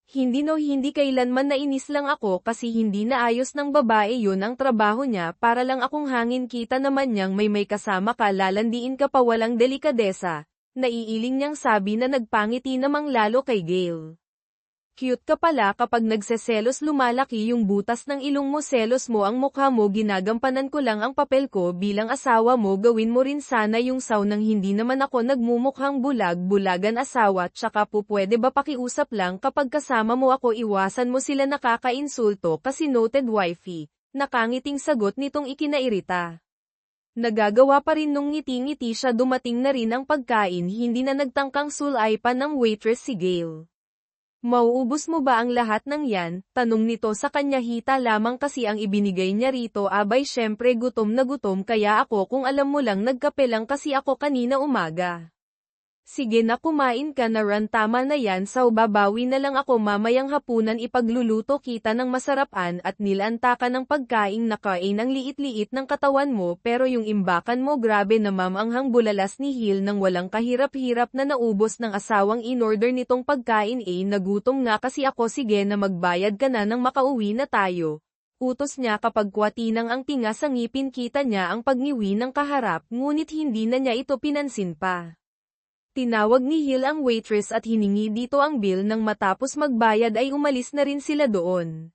Hindi kailanman nainis lang ako kasi hindi naayos ng babae yun ang trabaho niya para lang akong hangin kita naman niyang may kasama ka lalandiin ka pa walang delikadesa, naiiling niyang sabi na nagpangiti namang lalo kay Gail. Cute ka pala kapag nagseselos lumalaki yung butas ng ilong mo selos mo ang mukha mo ginagampanan ko lang ang papel ko bilang asawa mo gawin mo rin sana yung saw nang hindi naman ako nagmumukhang bulag-bulagan asawa tsaka po pwede ba pakiusap lang kapag kasama mo ako iwasan mo sila nakakainsulto kasi noted wifey, nakangiting sagot nitong ikinairita. Nagagawa pa rin nung ngiti-ngiti siya dumating na rin ang pagkain hindi na nagtangkang sulay pa ng waitress si Gail. Mauubos mo ba ang lahat ng yan? Tanong nito sa kanya hita lamang kasi ang ibinigay niya rito abay syempre gutom na gutom kaya ako kung alam mo lang nagkape lang kasi ako kanina umaga. Sige na kumain ka na ran tama na yan saw babawi na lang ako mamayang hapunan ipagluluto kita ng masarapan at nilanta ka ng pagkaing nakain ang liit-liit ng katawan mo pero yung imbakan mo grabe na mamanghang bulalas ni Hil nang walang kahirap-hirap na naubos ng asawang in-order nitong pagkain nagutom nga kasi ako sige na magbayad ka na nang makauwi na tayo. Utos niya kapag kwatinang ang tinga sa ngipin kita niya ang pagngiwi ng kaharap ngunit hindi na niya ito pinansin pa. Tinawag ni Hil ang waitress at hiningi dito ang bill nang matapos magbayad ay umalis na rin sila doon.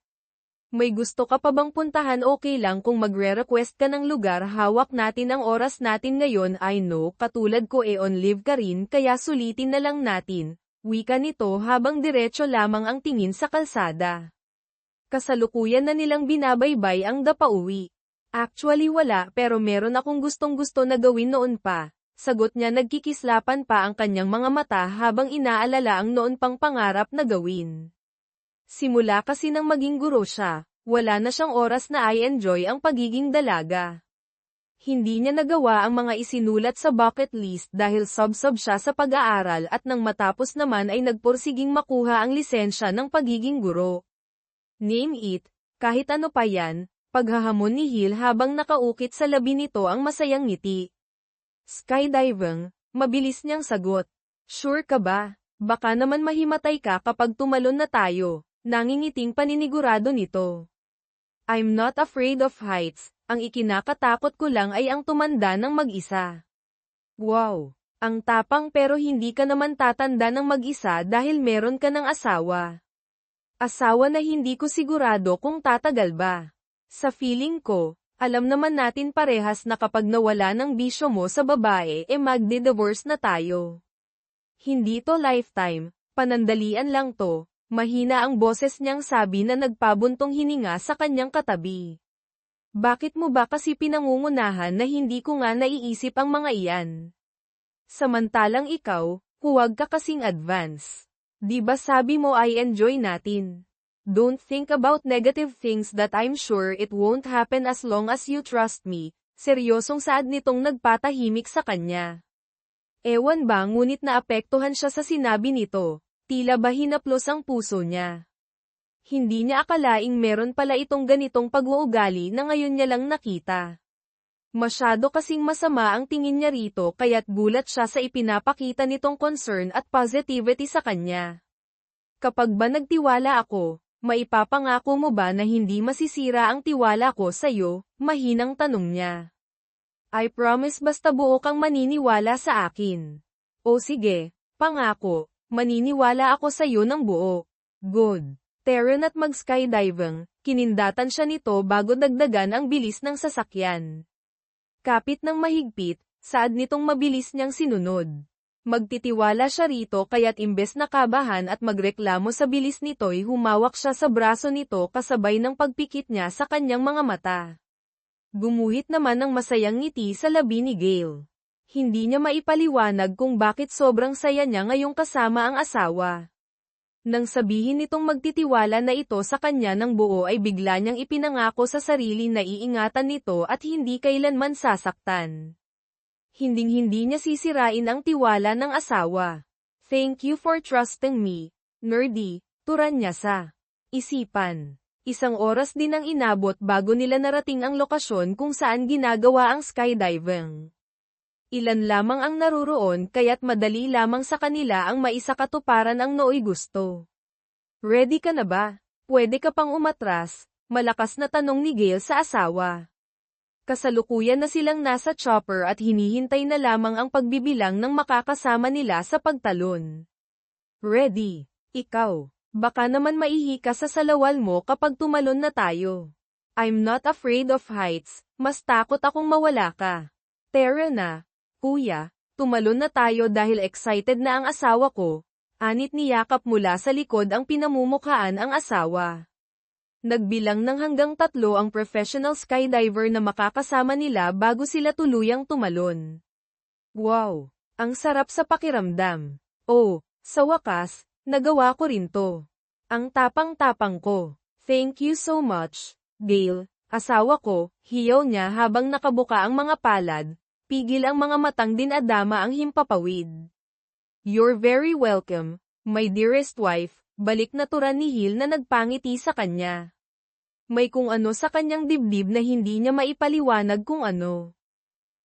May gusto ka pa bang puntahan okay lang kung magre-request ka ng lugar hawak natin ang oras natin ngayon I know katulad ko on leave ka rin kaya sulitin na lang natin, wika nito habang diretso lamang ang tingin sa kalsada. Kasalukuyan na nilang binabaybay ang dapauwi. Actually wala pero meron akong gustong-gusto na gawin noon pa. Sagot niya nagkikislapan pa ang kanyang mga mata habang inaalala ang noon pang pangarap na gawin. Simula kasi nang maging guro siya, wala na siyang oras na i-enjoy ang pagiging dalaga. Hindi niya nagawa ang mga isinulat sa bucket list dahil sob-sob siya sa pag-aaral at nang matapos naman ay nagpursiging makuha ang lisensya ng pagiging guro. Name it, kahit ano pa yan, paghahamon ni Hil habang nakaukit sa labi nito ang masayang ngiti. Skydiving, mabilis niyang sagot. Sure ka ba? Baka naman mahimatay ka kapag tumalon na tayo, nangingiting paninigurado nito. I'm not afraid of heights, ang ikinakatakot ko lang ay ang tumanda ng mag-isa. Wow, ang tapang pero hindi ka naman tatanda ng mag-isa dahil meron ka ng asawa. Asawa na hindi ko sigurado kung tatagal ba. Sa feeling ko, alam naman natin parehas na kapag nawala ng bisyo mo sa babae magdi-divorce na tayo. Hindi to lifetime, panandalian lang to. Mahina ang boses niyang sabi na nagpabuntong hininga sa kanyang katabi. Bakit mo ba kasi pinangungunahan na hindi ko nga naiisip ang mga iyan? Samantalang ikaw, huwag ka kasing advance. Di ba sabi mo I enjoy natin? Don't think about negative things that I'm sure it won't happen as long as you trust me. Seryosong saad nitong nagpatahimik sa kanya. Ewan ba ngunit naapektuhan siya sa sinabi nito. Tila ba hinaplos ang puso niya. Hindi niya akalaing meron pala itong ganitong pag-uugali na ngayon niya lang nakita. Masyado kasing masama ang tingin niya rito kaya't gulat siya sa ipinapakita nitong concern at positivity sa kanya. Kapag ba nagtiwala ako, maipapangako mo ba na hindi masisira ang tiwala ko sa'yo? Mahinang tanong niya. I promise basta buo kang maniniwala sa akin. O sige, pangako. Maniniwala ako sa iyo ng buo. Good. Taran at mag-skydiving, kinindatan siya nito bago dagdagan ang bilis ng sasakyan. Kapit ng mahigpit, saad nitong mabilis niyang sinunod. Magtitiwala siya rito kaya't imbes na kabahan at magreklamo sa bilis nito'y humawak siya sa braso nito kasabay ng pagpikit niya sa kanyang mga mata. Gumuhit naman ng masayang ngiti sa labi ni Gale. Hindi niya maipaliwanag kung bakit sobrang saya niya ngayong kasama ang asawa. Nang sabihin nitong magtitiwala na ito sa kanya ng buo ay bigla niyang ipinangako sa sarili na iingatan nito at hindi kailanman sasaktan. Hinding-hindi niya sisirain ang tiwala ng asawa. Thank you for trusting me, nerdy, turan niya sa isipan. Isang oras din ang inabot bago nila narating ang lokasyon kung saan ginagawa ang skydiving. Ilan lamang ang naruroon kaya't madali lamang sa kanila ang maisakatuparan ang nooy gusto. Ready ka na ba? Pwede ka pang umatras? Malakas na tanong ni Gale sa asawa. Kasalukuyan na silang nasa chopper at hinihintay na lamang ang pagbibilang ng makakasama nila sa pagtalon. Ready? Ikaw? Baka naman maihi ka sa salawal mo kapag tumalon na tayo. I'm not afraid of heights, mas takot akong mawala ka. Tara na. Kuya, tumalon na tayo dahil excited na ang asawa ko. Anit niyakap mula sa likod ang pinamumukhaan ang asawa. Nagbilang ng hanggang 3 ang professional skydiver na makakasama nila bago sila tuluyang tumalon. Wow! Ang sarap sa pakiramdam. Oh, sa wakas, nagawa ko rin to. Ang tapang-tapang ko. Thank you so much, Gale. Asawa ko, hiyaw niya habang nakabuka ang mga palad. Pigil ang mga matang dinadama ang himpapawid. You're very welcome, my dearest wife, balik na turan ni Hill na nagpangiti sa kanya. May kung ano sa kanyang dibdib na hindi niya maipaliwanag kung ano.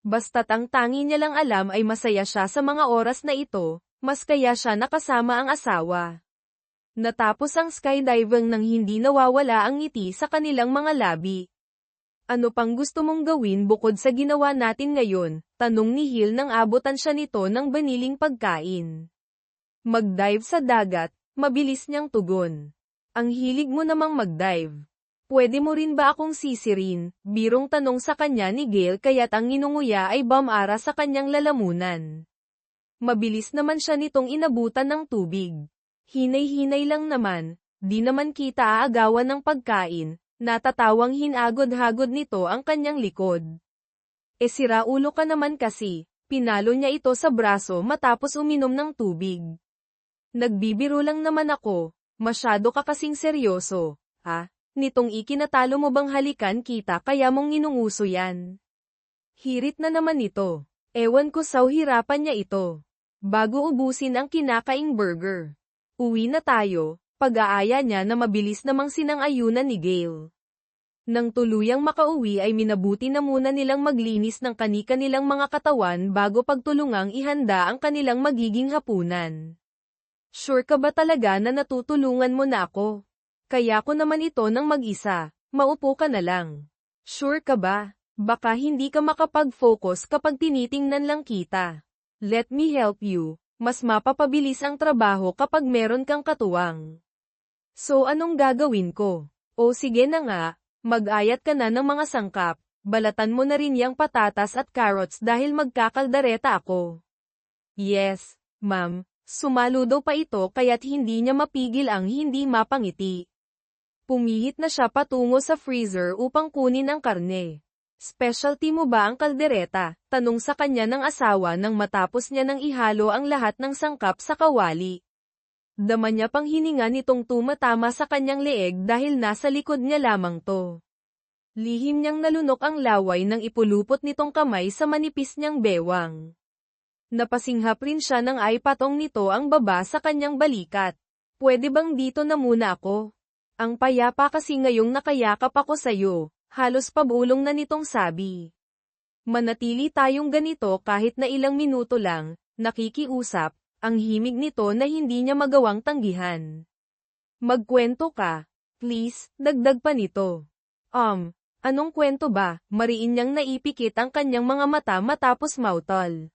Basta't ang tangi niya lang alam ay masaya siya sa mga oras na ito, mas kaya siya nakasama ang asawa. Natapos ang skydiving nang hindi nawawala ang ngiti sa kanilang mga labi. Ano pang gusto mong gawin bukod sa ginawa natin ngayon? Tanong ni Hill nang abutan siya nito ng baniling pagkain. Mag-dive sa dagat, mabilis niyang tugon. Ang hilig mo namang mag-dive. Pwede mo rin ba akong sisirin? Birong tanong sa kanya ni Gale kaya't ang nginunguya ay bumara sa kanyang lalamunan. Mabilis naman siya nitong inabutan ng tubig. Hinay-hinay lang naman, di naman kita aagawan ng pagkain. Natatawang hinagod-hagod nito ang kanyang likod. Sira ulo ka naman kasi, pinalo niya ito sa braso matapos uminom ng tubig. Nagbibiro lang naman ako, masyado ka kasing seryoso, ha? Nitong ikinatalo mo bang halikan kita kaya mong inunguso yan? Hirit na naman ito. Ewan ko sa hirapan niya ito. Bago ubusin ang kinakaing burger. Uwi na tayo. Pag-aaya niya na mabilis namang sinang-ayunan ni Gale. Nang tuluyang makauwi ay minabuti na muna nilang maglinis ng kani-kanilang mga katawan bago pagtulungang ihanda ang kanilang magiging hapunan. Sure ka ba talaga na natutulungan mo na ako? Kaya ko naman ito ng mag-isa, maupo ka na lang. Sure ka ba? Baka hindi ka makapag-focus kapag tinitingnan lang kita. Let me help you, mas mapapabilis ang trabaho kapag meron kang katuwang. So anong gagawin ko? O sige na nga, mag-ayat ka na ng mga sangkap, balatan mo na rin yang patatas at carrots dahil magkakaldareta ako. Yes, ma'am, sumaludo pa ito kaya't hindi niya mapigil ang hindi mapangiti. Pumihit na siya patungo sa freezer upang kunin ang karne. Specialty mo ba ang kaldereta? Tanong sa kanya ng asawa nang matapos niya nang ihalo ang lahat ng sangkap sa kawali. Dama niya pang hininga nitong tumatama sa kanyang leeg dahil nasa likod niya lamang to. Lihim niyang nalunok ang laway nang ipulupot nitong kamay sa manipis niyang bewang. Napasinghap rin siya nang ay patong nito ang baba sa kanyang balikat. Pwede bang dito na muna ako? Ang payapa kasi ngayong nakayakap ako sa'yo, halos pabulong na nitong sabi. Manatili tayong ganito kahit na ilang minuto lang, nakikiusap, ang himig nito na hindi niya magawang tanggihan. Magkwento ka, please, dagdag pa nito. Anong kwento ba? Mariin niyang naipikit ang kanyang mga mata matapos mautol.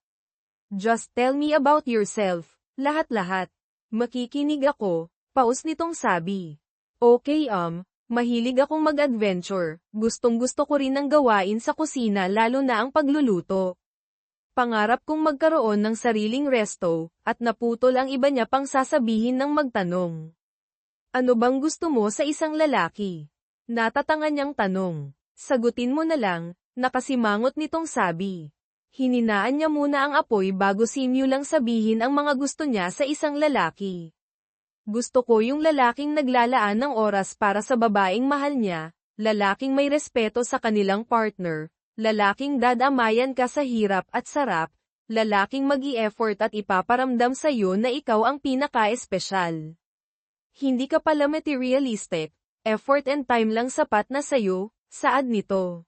Just tell me about yourself, lahat-lahat. Makikinig ako, paus nitong sabi. Okay, mahilig akong mag-adventure, gustong-gusto ko rin ang gawain sa kusina lalo na ang pagluluto. Pangarap kong magkaroon ng sariling resto, at naputol ang iba niya pang sasabihin ng magtanong. Ano bang gusto mo sa isang lalaki? Natatanga niyang tanong. Sagutin mo na lang, nakasimangot nitong sabi. Hininaan niya muna ang apoy bago simulang sabihin ang mga gusto niya sa isang lalaki. Gusto ko yung lalaking naglalaan ng oras para sa babaeng mahal niya, lalaking may respeto sa kanilang partner, lalaking dadamayan ka sa hirap at sarap, lalaking mag-i-effort at ipaparamdam sa iyo na ikaw ang pinaka-espesyal. Hindi ka pala materialistic, effort and time lang sapat na sa'yo, saad nito.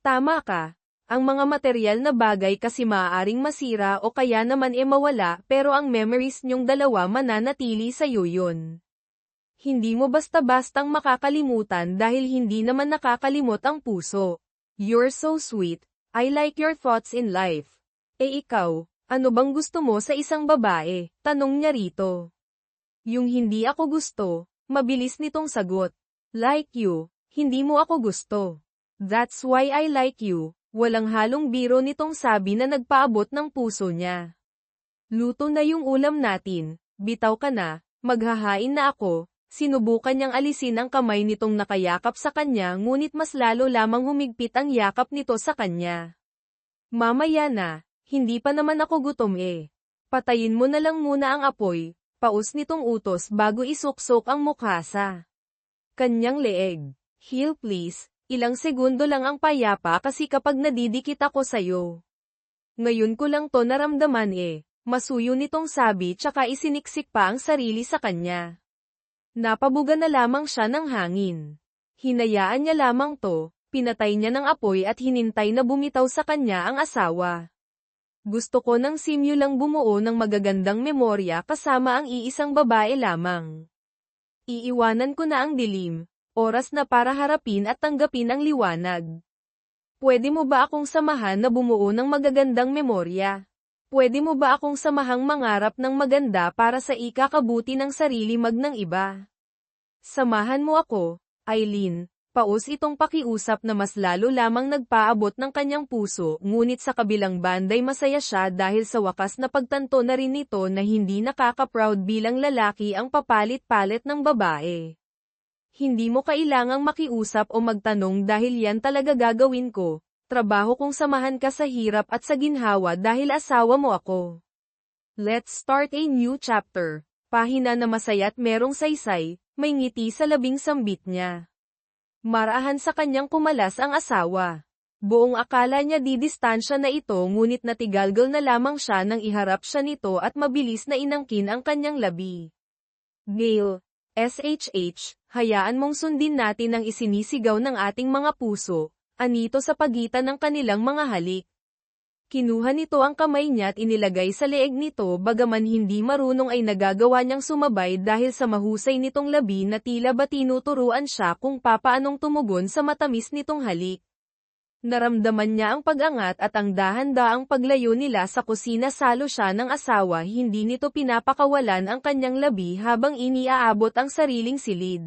Tama ka. Ang mga material na bagay kasi maaaring masira o kaya naman mawala pero ang memories niyong dalawa mananatili sa iyo yun. Hindi mo basta-bastang makakalimutan dahil hindi naman nakakalimot ang puso. You're so sweet, I like your thoughts in life. Ikaw, ano bang gusto mo sa isang babae? Tanong niya rito. Yung hindi ako gusto, mabilis nitong sagot. Like you, hindi mo ako gusto. That's why I like you. Walang halong biro nitong sabi na nagpaabot ng puso niya. Luto na yung ulam natin, bitaw ka na, maghahain na ako. Sinubukan niyang alisin ang kamay nitong nakayakap sa kanya ngunit mas lalo lamang humigpit ang yakap nito sa kanya. Mamaya na, hindi pa naman ako gutom Patayin mo na lang muna ang apoy, paus nitong utos bago isuksok ang mukha sa kanyang leeg. Heal please. Ilang segundo lang ang payapa kasi kapag nadidikit ako sa'yo. Ngayon ko lang to naramdaman masuyo nitong sabi tsaka isiniksik pa ang sarili sa kanya. Napabuga na lamang siya ng hangin. Hinayaan niya lamang to, pinatay niya ng apoy at hinintay na bumitaw sa kanya ang asawa. Gusto ko ng simulang bumuo ng magagandang memorya kasama ang iisang babae lamang. Iiwanan ko na ang dilim. Oras na para harapin at tanggapin ang liwanag. Pwede mo ba akong samahan na bumuo ng magagandang memorya? Pwede mo ba akong samahang mangarap ng maganda para sa ikakabuti ng sarili ng iba? Samahan mo ako, Eileen. Paus itong pakiusap na mas lalo lamang nagpaabot ng kanyang puso ngunit sa kabilang banday masaya siya dahil sa wakas na pagtanto na rin nito na hindi nakaka-proud bilang lalaki ang papalit-palit ng babae. Hindi mo kailangang makiusap o magtanong dahil yan talaga gagawin ko. Trabaho kong samahan ka sa hirap at sa ginhawa dahil asawa mo ako. Let's start a new chapter. Pahina na masaya at merong saysay, may ngiti sa labing sambit niya. Marahan sa kanyang kumalas ang asawa. Buong akala niya didistansya na ito ngunit natigalgal na lamang siya nang iharap siya nito at mabilis na inangkin ang kanyang labi. Gail. SHH, hayaan mong sundin natin ang isinisigaw ng ating mga puso, anito sa pagitan ng kanilang mga halik. Kinuha nito ang kamay niya at inilagay sa leeg nito bagaman hindi marunong ay nagagawa niyang sumabay dahil sa mahusay nitong labi na tila ba tinuturuan siya kung papaanong tumugon sa matamis nitong halik. Naramdaman niya ang pag-angat at ang dahan-daang paglayo nila sa kusina. Salo siya ng asawa, hindi nito pinapakawalan ang kanyang labi habang iniaabot ang sariling silid.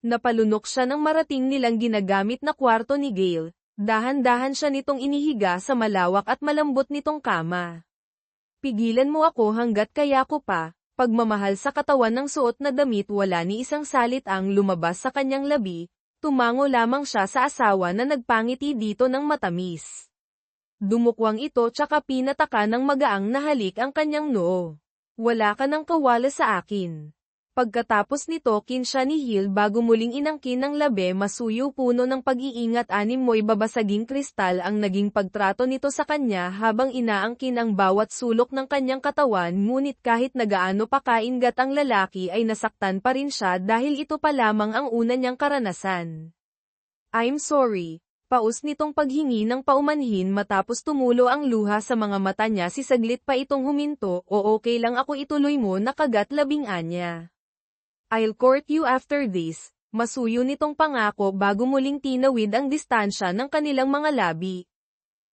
Napalunok siya ng marating nilang ginagamit na kwarto ni Gale. Dahan-dahan siya nitong inihiga sa malawak at malambot nitong kama. Pigilan mo ako hanggat kaya ko pa. Pagmamahal sa katawan ng suot na damit, wala ni isang salit ang lumabas sa kanyang labi. Tumango lamang siya sa asawa na nagpangiti dito ng matamis. Dumukwang ito tsaka pinataka ng magaang na halik ang kanyang noo. Wala ka ng kawala sa akin. Pagkatapos nito kinsya ni Hill bago muling inangkin ng labi. Masuyo puno ng pag-iingat. Anim mo'y babasaging kristal ang naging pagtrato nito sa kanya habang inaangkin ang bawat sulok ng kanyang katawan. Ngunit kahit nagaano pa kaingat ang lalaki ay nasaktan pa rin siya dahil ito pa lamang ang una niyang karanasan. I'm sorry. Paus nitong paghingi ng paumanhin matapos tumulo ang luha sa mga mata niya. Si saglit pa itong huminto. O okay lang ako, ituloy mo na kagat labing-anya. I'll court you after this. Masuyo nitong pangako bago muling tinawid ang distansya ng kanilang mga labi.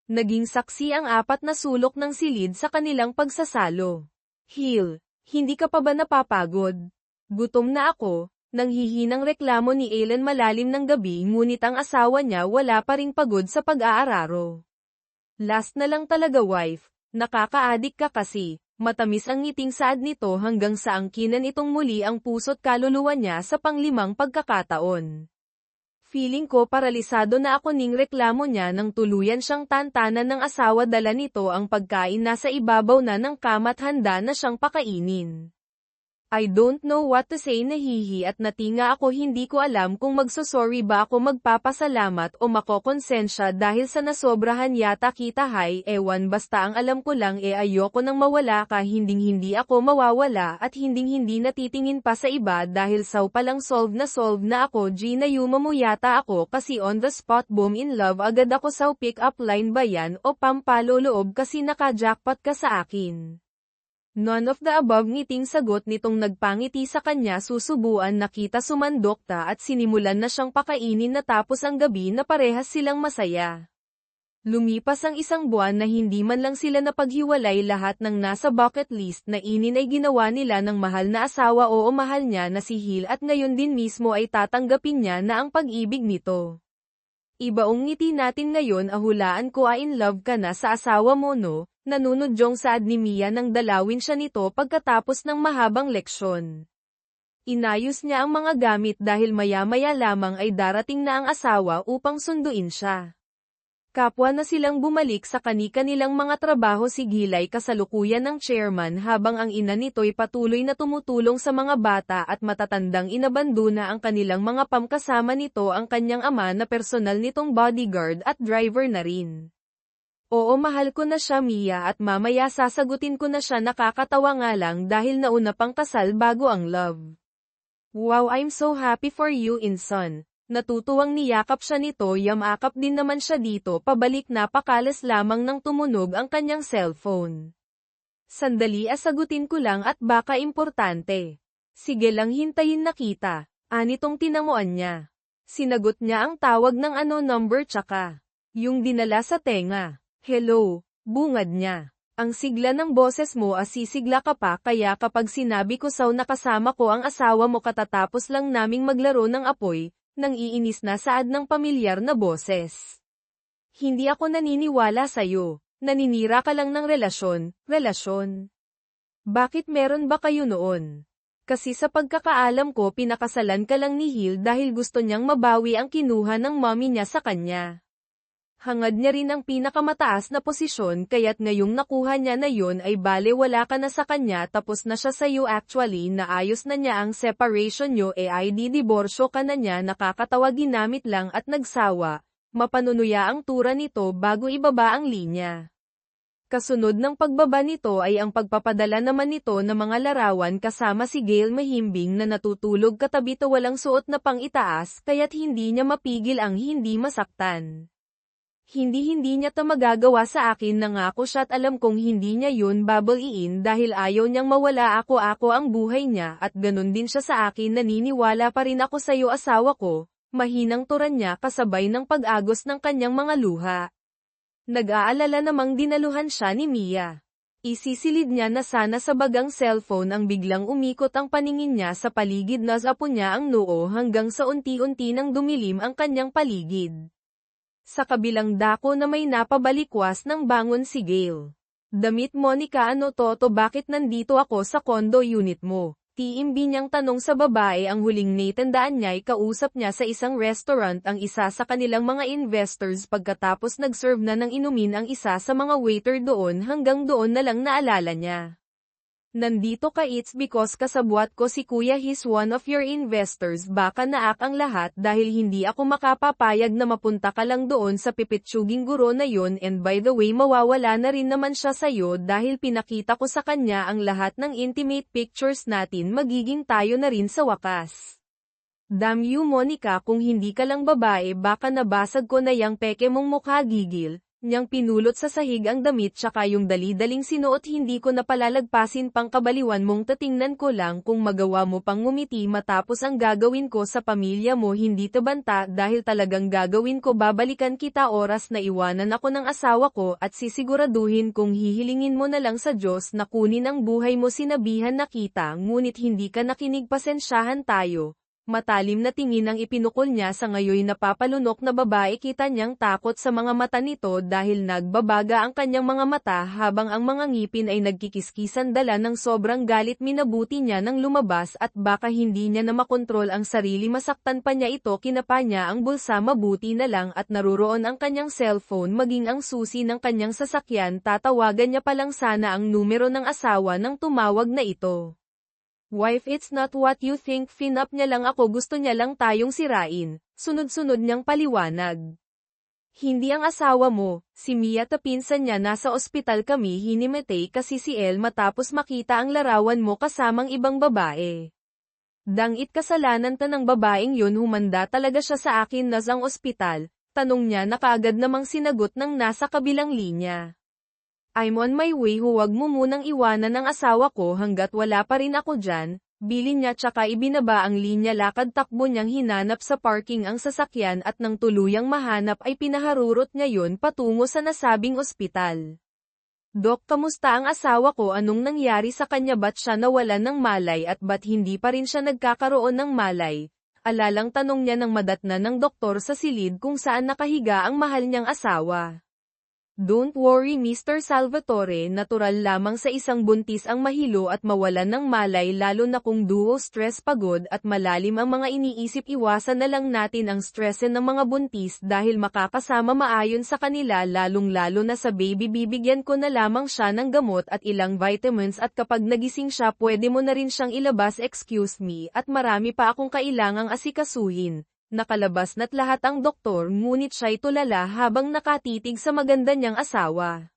Naging saksi ang apat na sulok ng silid sa kanilang pagsasalo. Hill, hindi ka pa ba napapagod? Gutom na ako. Nanghihinang reklamo ni Ellen malalim ng gabi, ngunit ang asawa niya wala pa ring pagod sa pag-aararo. Last na lang talaga, wife. Nakaka-addict ka kasi. Matamis ang ngiting saad nito hanggang sa angkinan itong muli ang puso't kaluluwa niya sa panglimang pagkakataon. Feeling ko paralisado na ako. Ning reklamo niya nang tuluyan siyang tantanan ng asawa. Dala nito ang pagkain nasa ibabaw na ng kama't handa na siyang pakainin. I don't know what to say. Nahihi at natinga ako. Hindi ko alam kung magsosorry ba ako, magpapasalamat o makokonsensya dahil sa nasobrahan yata kita. Ewan, basta ang alam ko lang ayoko nang mawala ka. Hinding-hindi ako mawawala at hinding-hindi natitingin pa sa iba dahil saw palang solve na ako. Gina, yuma mo yata ako kasi on the spot boom in love agad ako. Saw pick up line ba yan o pampaloloob kasi naka-jackpot ka sa akin? None of the above. Ngiting sagot nitong nagpangiti sa kanya. Susubuan na kita. Sumandokta at sinimulan na siyang pakainin. Natapos ang gabi na parehas silang masaya. Lumipas ang isang buwan na hindi man lang sila napaghiwalay. Lahat ng nasa bucket list na inin ay ginawa nila ng mahal na asawa. Oo, mahal niya na si Hill at ngayon din mismo ay tatanggapin niya na ang pag-ibig nito. Ibaong ngiti natin ngayon. Hulaan ko, in love ka na sa asawa mo, no? Nanunodyong saad ni Mia nang dalawin siya nito pagkatapos ng mahabang leksyon. Inayos niya ang mga gamit dahil maya-maya lamang ay darating na ang asawa upang sunduin siya. Kapwa na silang bumalik sa kani-kanilang mga trabaho. Si Gilay kasalukuyan ng chairman habang ang ina nito'y patuloy na tumutulong sa mga bata at matatandang. Inabandona ang kanilang mga pamkasama nito ang kanyang ama na personal nitong bodyguard at driver na rin. Oo, mahal ko na siya, Mia, at mamaya sasagutin ko na siya. Nakakatawa nga lang dahil nauna pang kasal bago ang love. Wow, I'm so happy for you, Inson. Natutuwang niyakap siya nito. Yamakap din naman siya dito pabalik. Napakalas lamang nang tumunog ang kanyang cellphone. Sandali, sagutin ko lang at baka importante. Sige lang, hintayin na kita. Anitong tinanguan niya. Sinagot niya ang tawag ng number tsaka yung dinala sa tenga. Hello, bungad niya. Ang sigla ng boses mo, sisigla ka pa, kaya kapag sinabi ko saw nakasama ko ang asawa mo katatapos lang naming maglaro ng apoy, nang iinis na saad ng pamilyar na boses. Hindi ako naniniwala sa'yo. Naninira ka lang ng relasyon. Bakit meron ba kayo noon? Kasi sa pagkakaalam ko pinakasalan ka lang ni Hill dahil gusto niyang mabawi ang kinuha ng mommy niya sa kanya. Hangad niya rin ang pinakamataas na posisyon kaya't ngayong nakuha niya na yun ay bale wala ka na sa kanya, tapos na siya sa'yo. Actually naayos na niya ang separation nyo, ay didiborsyo ka na niya. Nakakatawa, ginamit lang at nagsawa. Mapanunuya ang tura nito bago ibaba ang linya. Kasunod ng pagbaba nito ay ang pagpapadala naman nito ng mga larawan kasama si Gale mahimbing na natutulog katabi. Walang suot na pang itaas kaya't hindi niya mapigil ang hindi masaktan. Hindi niya to magagawa sa akin, nangako siya at alam kong hindi niya yun babaliin dahil ayaw niyang mawala ako ang buhay niya at ganun din siya sa akin. Naniniwala pa rin ako sa'yo, asawa ko. Mahinang turan niya kasabay ng pag-agos ng kanyang mga luha. Nag-aalala namang dinaluhan siya ni Mia. Isisilid niya na sana sa bagang cellphone ang biglang umikot ang paningin niya sa paligid na apo niya ang noo hanggang sa unti-unti nang dumilim ang kanyang paligid. Sa kabilang dako na may napabalikwas ng bangon si Gail. Damit Monica, ano to bakit nandito ako sa condo unit mo? Tiimbi niyang tanong sa babae. Ang huling natandaan niya ay kausap niya sa isang restaurant ang isa sa kanilang mga investors pagkatapos nag-serve na ng inumin ang isa sa mga waiter doon hanggang doon na lang naalala niya. Nandito ka, it's because kasabwat ko si Kuya, he's one of your investors. Baka naak ang lahat dahil hindi ako makapapayag na mapunta ka lang doon sa pipitsuging guro na yon, and by the way mawawala na rin naman siya sa'yo dahil pinakita ko sa kanya ang lahat ng intimate pictures natin, magiging tayo na rin sa wakas. Damn you Monica, kung hindi ka lang babae baka nabasag ko na yang peke mong mukha. Gigil niyang pinulot sa sahig ang damit tsaka yung dali-daling sinuot. Hindi ko napalalagpasin pang kabaliwan mong, tatingnan ko lang kung magawa mo pang ngumiti matapos ang gagawin ko sa pamilya mo. Hindi tabanta dahil talagang gagawin ko, babalikan kita oras na iwanan ako ng asawa ko at sisiguraduhin kong hihilingin mo na lang sa Diyos na kunin ang buhay mo. Sinabihan na kita ngunit hindi ka nakinig, pasensyahan tayo. Matalim na tingin ang ipinukol niya sa ngayoy napapalunok na babae. Kita niyang takot sa mga mata nito dahil nagbabaga ang kanyang mga mata habang ang mga ngipin ay nagkikiskisan. Dala ng sobrang galit minabuti niya nang lumabas at baka hindi niya na makontrol ang sarili, masaktan pa niya ito. Kinapa niya ang bulsa, mabuti na lang at naruroon ang kanyang cellphone maging ang susi ng kanyang sasakyan. Tatawagan niya pa lang sana ang numero ng asawa nang tumawag na ito. Wife, it's not what you think, finap niya lang ako, gusto niya lang tayong sirain. Sunod-sunod niyang paliwanag. Hindi ang asawa mo, si Mia, tapinsan niya, nasa ospital kami hinimatay kasi si El matapos makita ang larawan mo kasamang ibang babae. Dangit kasalanan ta ng babaeng yun, humanda talaga siya sa akin na ang ospital, tanong niya na kaagad namang sinagot ng nasa kabilang linya. I'm on my way, huwag mo munang iwanan ang asawa ko hanggat wala pa rin ako dyan, bilin niya tsaka ibinaba ang linya. Lakad takbo niyang hinanap sa parking ang sasakyan at nang tuluyang mahanap ay pinaharurot niya yun patungo sa nasabing ospital. Dok, kamusta ang asawa ko? Anong nangyari sa kanya? Ba't siya nawalan ng malay at ba't hindi pa rin siya nagkakaroon ng malay? Alalang tanong niya nang madatna ng doktor sa silid kung saan nakahiga ang mahal niyang asawa. Don't worry Mr. Salvatore, natural lamang sa isang buntis ang mahilo at mawalan ng malay, lalo na kung duo stress, pagod at malalim ang mga iniisip. Iwasan na lang natin ang stressin ng mga buntis dahil makakasama maayon sa kanila, lalong-lalo na sa baby. Bibigyan ko na lamang siya ng gamot at ilang vitamins at kapag nagising siya pwede mo na rin siyang ilabas. Excuse me, at marami pa akong kailangang asikasuhin. Nakalabas na't lahat ang doktor, ngunit siya'y tulala habang nakatitig sa maganda niyang asawa.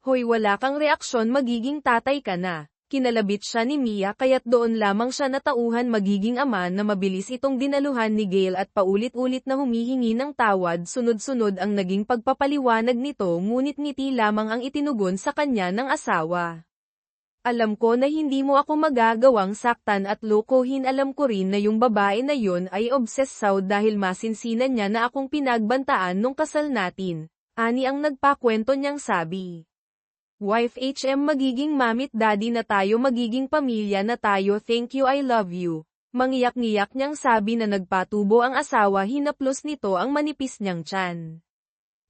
Hoy, wala kang reaksyon, magiging tatay ka na. Kinalabit siya ni Mia kaya't doon lamang siya natauhan magiging ama na mabilis itong dinaluhan ni Gail at paulit-ulit na humihingi ng tawad. Sunod-sunod ang naging pagpapaliwanag nito ngunit ngiti lamang ang itinugon sa kanya ng asawa. Alam ko na hindi mo ako magagawang saktan at lokohin. Alam ko rin na yung babae na yun ay obsessaw dahil masinsinan niya na akong pinagbantaan nung kasal natin. Ani ang nagpakwento niyang sabi. Wife, magiging mamit daddy na tayo, magiging pamilya na tayo, thank you, I love you. Mangiyak-ngiyak niyang sabi na nagpatubo ang asawa. Hinaplos nito ang manipis niyang tiyan.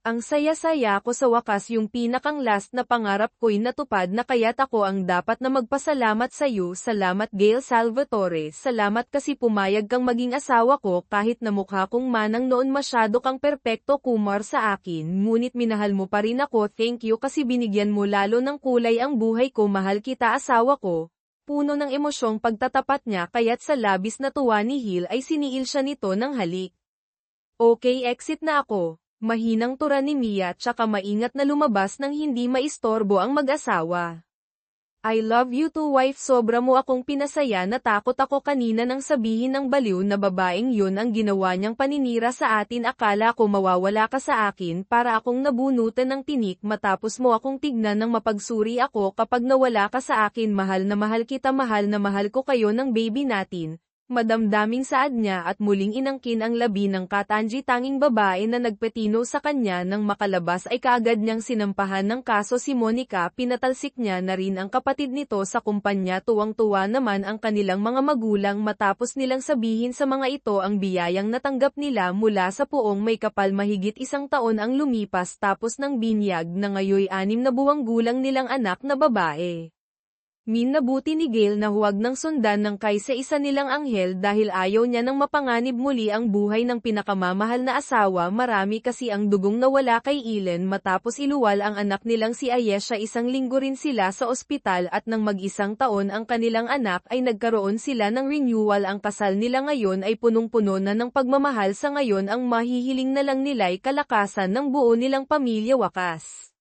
Ang saya-saya ko, sa wakas yung pinakang last na pangarap ko'y natupad na, kaya't ako ang dapat na magpasalamat sa iyo. Salamat Gail Salvatore, salamat kasi pumayag kang maging asawa ko kahit na mukha kong manang noon masyado kang perpekto kumar sa akin, ngunit minahal mo pa rin ako. Thank you kasi binigyan mo lalo ng kulay ang buhay ko, mahal kita asawa ko. Puno ng emosyong pagtatapat niya kaya't sa labis na tuwa ni Hill ay siniil siya nito ng halik. Okay, exit na ako. Mahinang tura ni Mia tsaka maingat na lumabas nang hindi maistorbo ang mag-asawa. I love you too wife, sobra mo akong pinasaya. Natakot ako kanina nang sabihin ng baliw na babaeng yun ang ginawa niyang paninira sa atin. Akala ko mawawala ka sa akin, para akong nabunutan ng tinik matapos mo akong tignan ng mapagsuri ako kapag nawala ka sa akin. Mahal na mahal kita, mahal na mahal ko kayo ng baby natin. Madamdaming saad niya at muling inangkin ang labi ng katanji-tanging babae na nagpetino sa kanya nang makalabas ay kaagad niyang sinampahan ng kaso si Monica. Pinatalsik niya na rin ang kapatid nito sa kumpanya. Tuwang-tuwa naman ang kanilang mga magulang matapos nilang sabihin sa mga ito ang biyayang natanggap nila mula sa puong may kapal. Mahigit 1 taon ang lumipas tapos ng binyag na ngayoy 6 na buwang gulang nilang anak na babae. Minabuti ni Gail na huwag nang sundan ng kaisa-isa nilang anghel dahil ayaw niya nang mapanganib muli ang buhay ng pinakamamahal na asawa. Marami kasi ang dugong nawala kay Ellen matapos iluwal ang anak nilang si Ayesha. 1 linggo rin sila sa ospital at nang mag-1 taon ang kanilang anak ay nagkaroon sila ng renewal. Ang kasal nila ngayon ay punong-puno na ng pagmamahal. Sa ngayon ang mahihiling na lang nila'y kalakasan ng buo nilang pamilya. Wakas.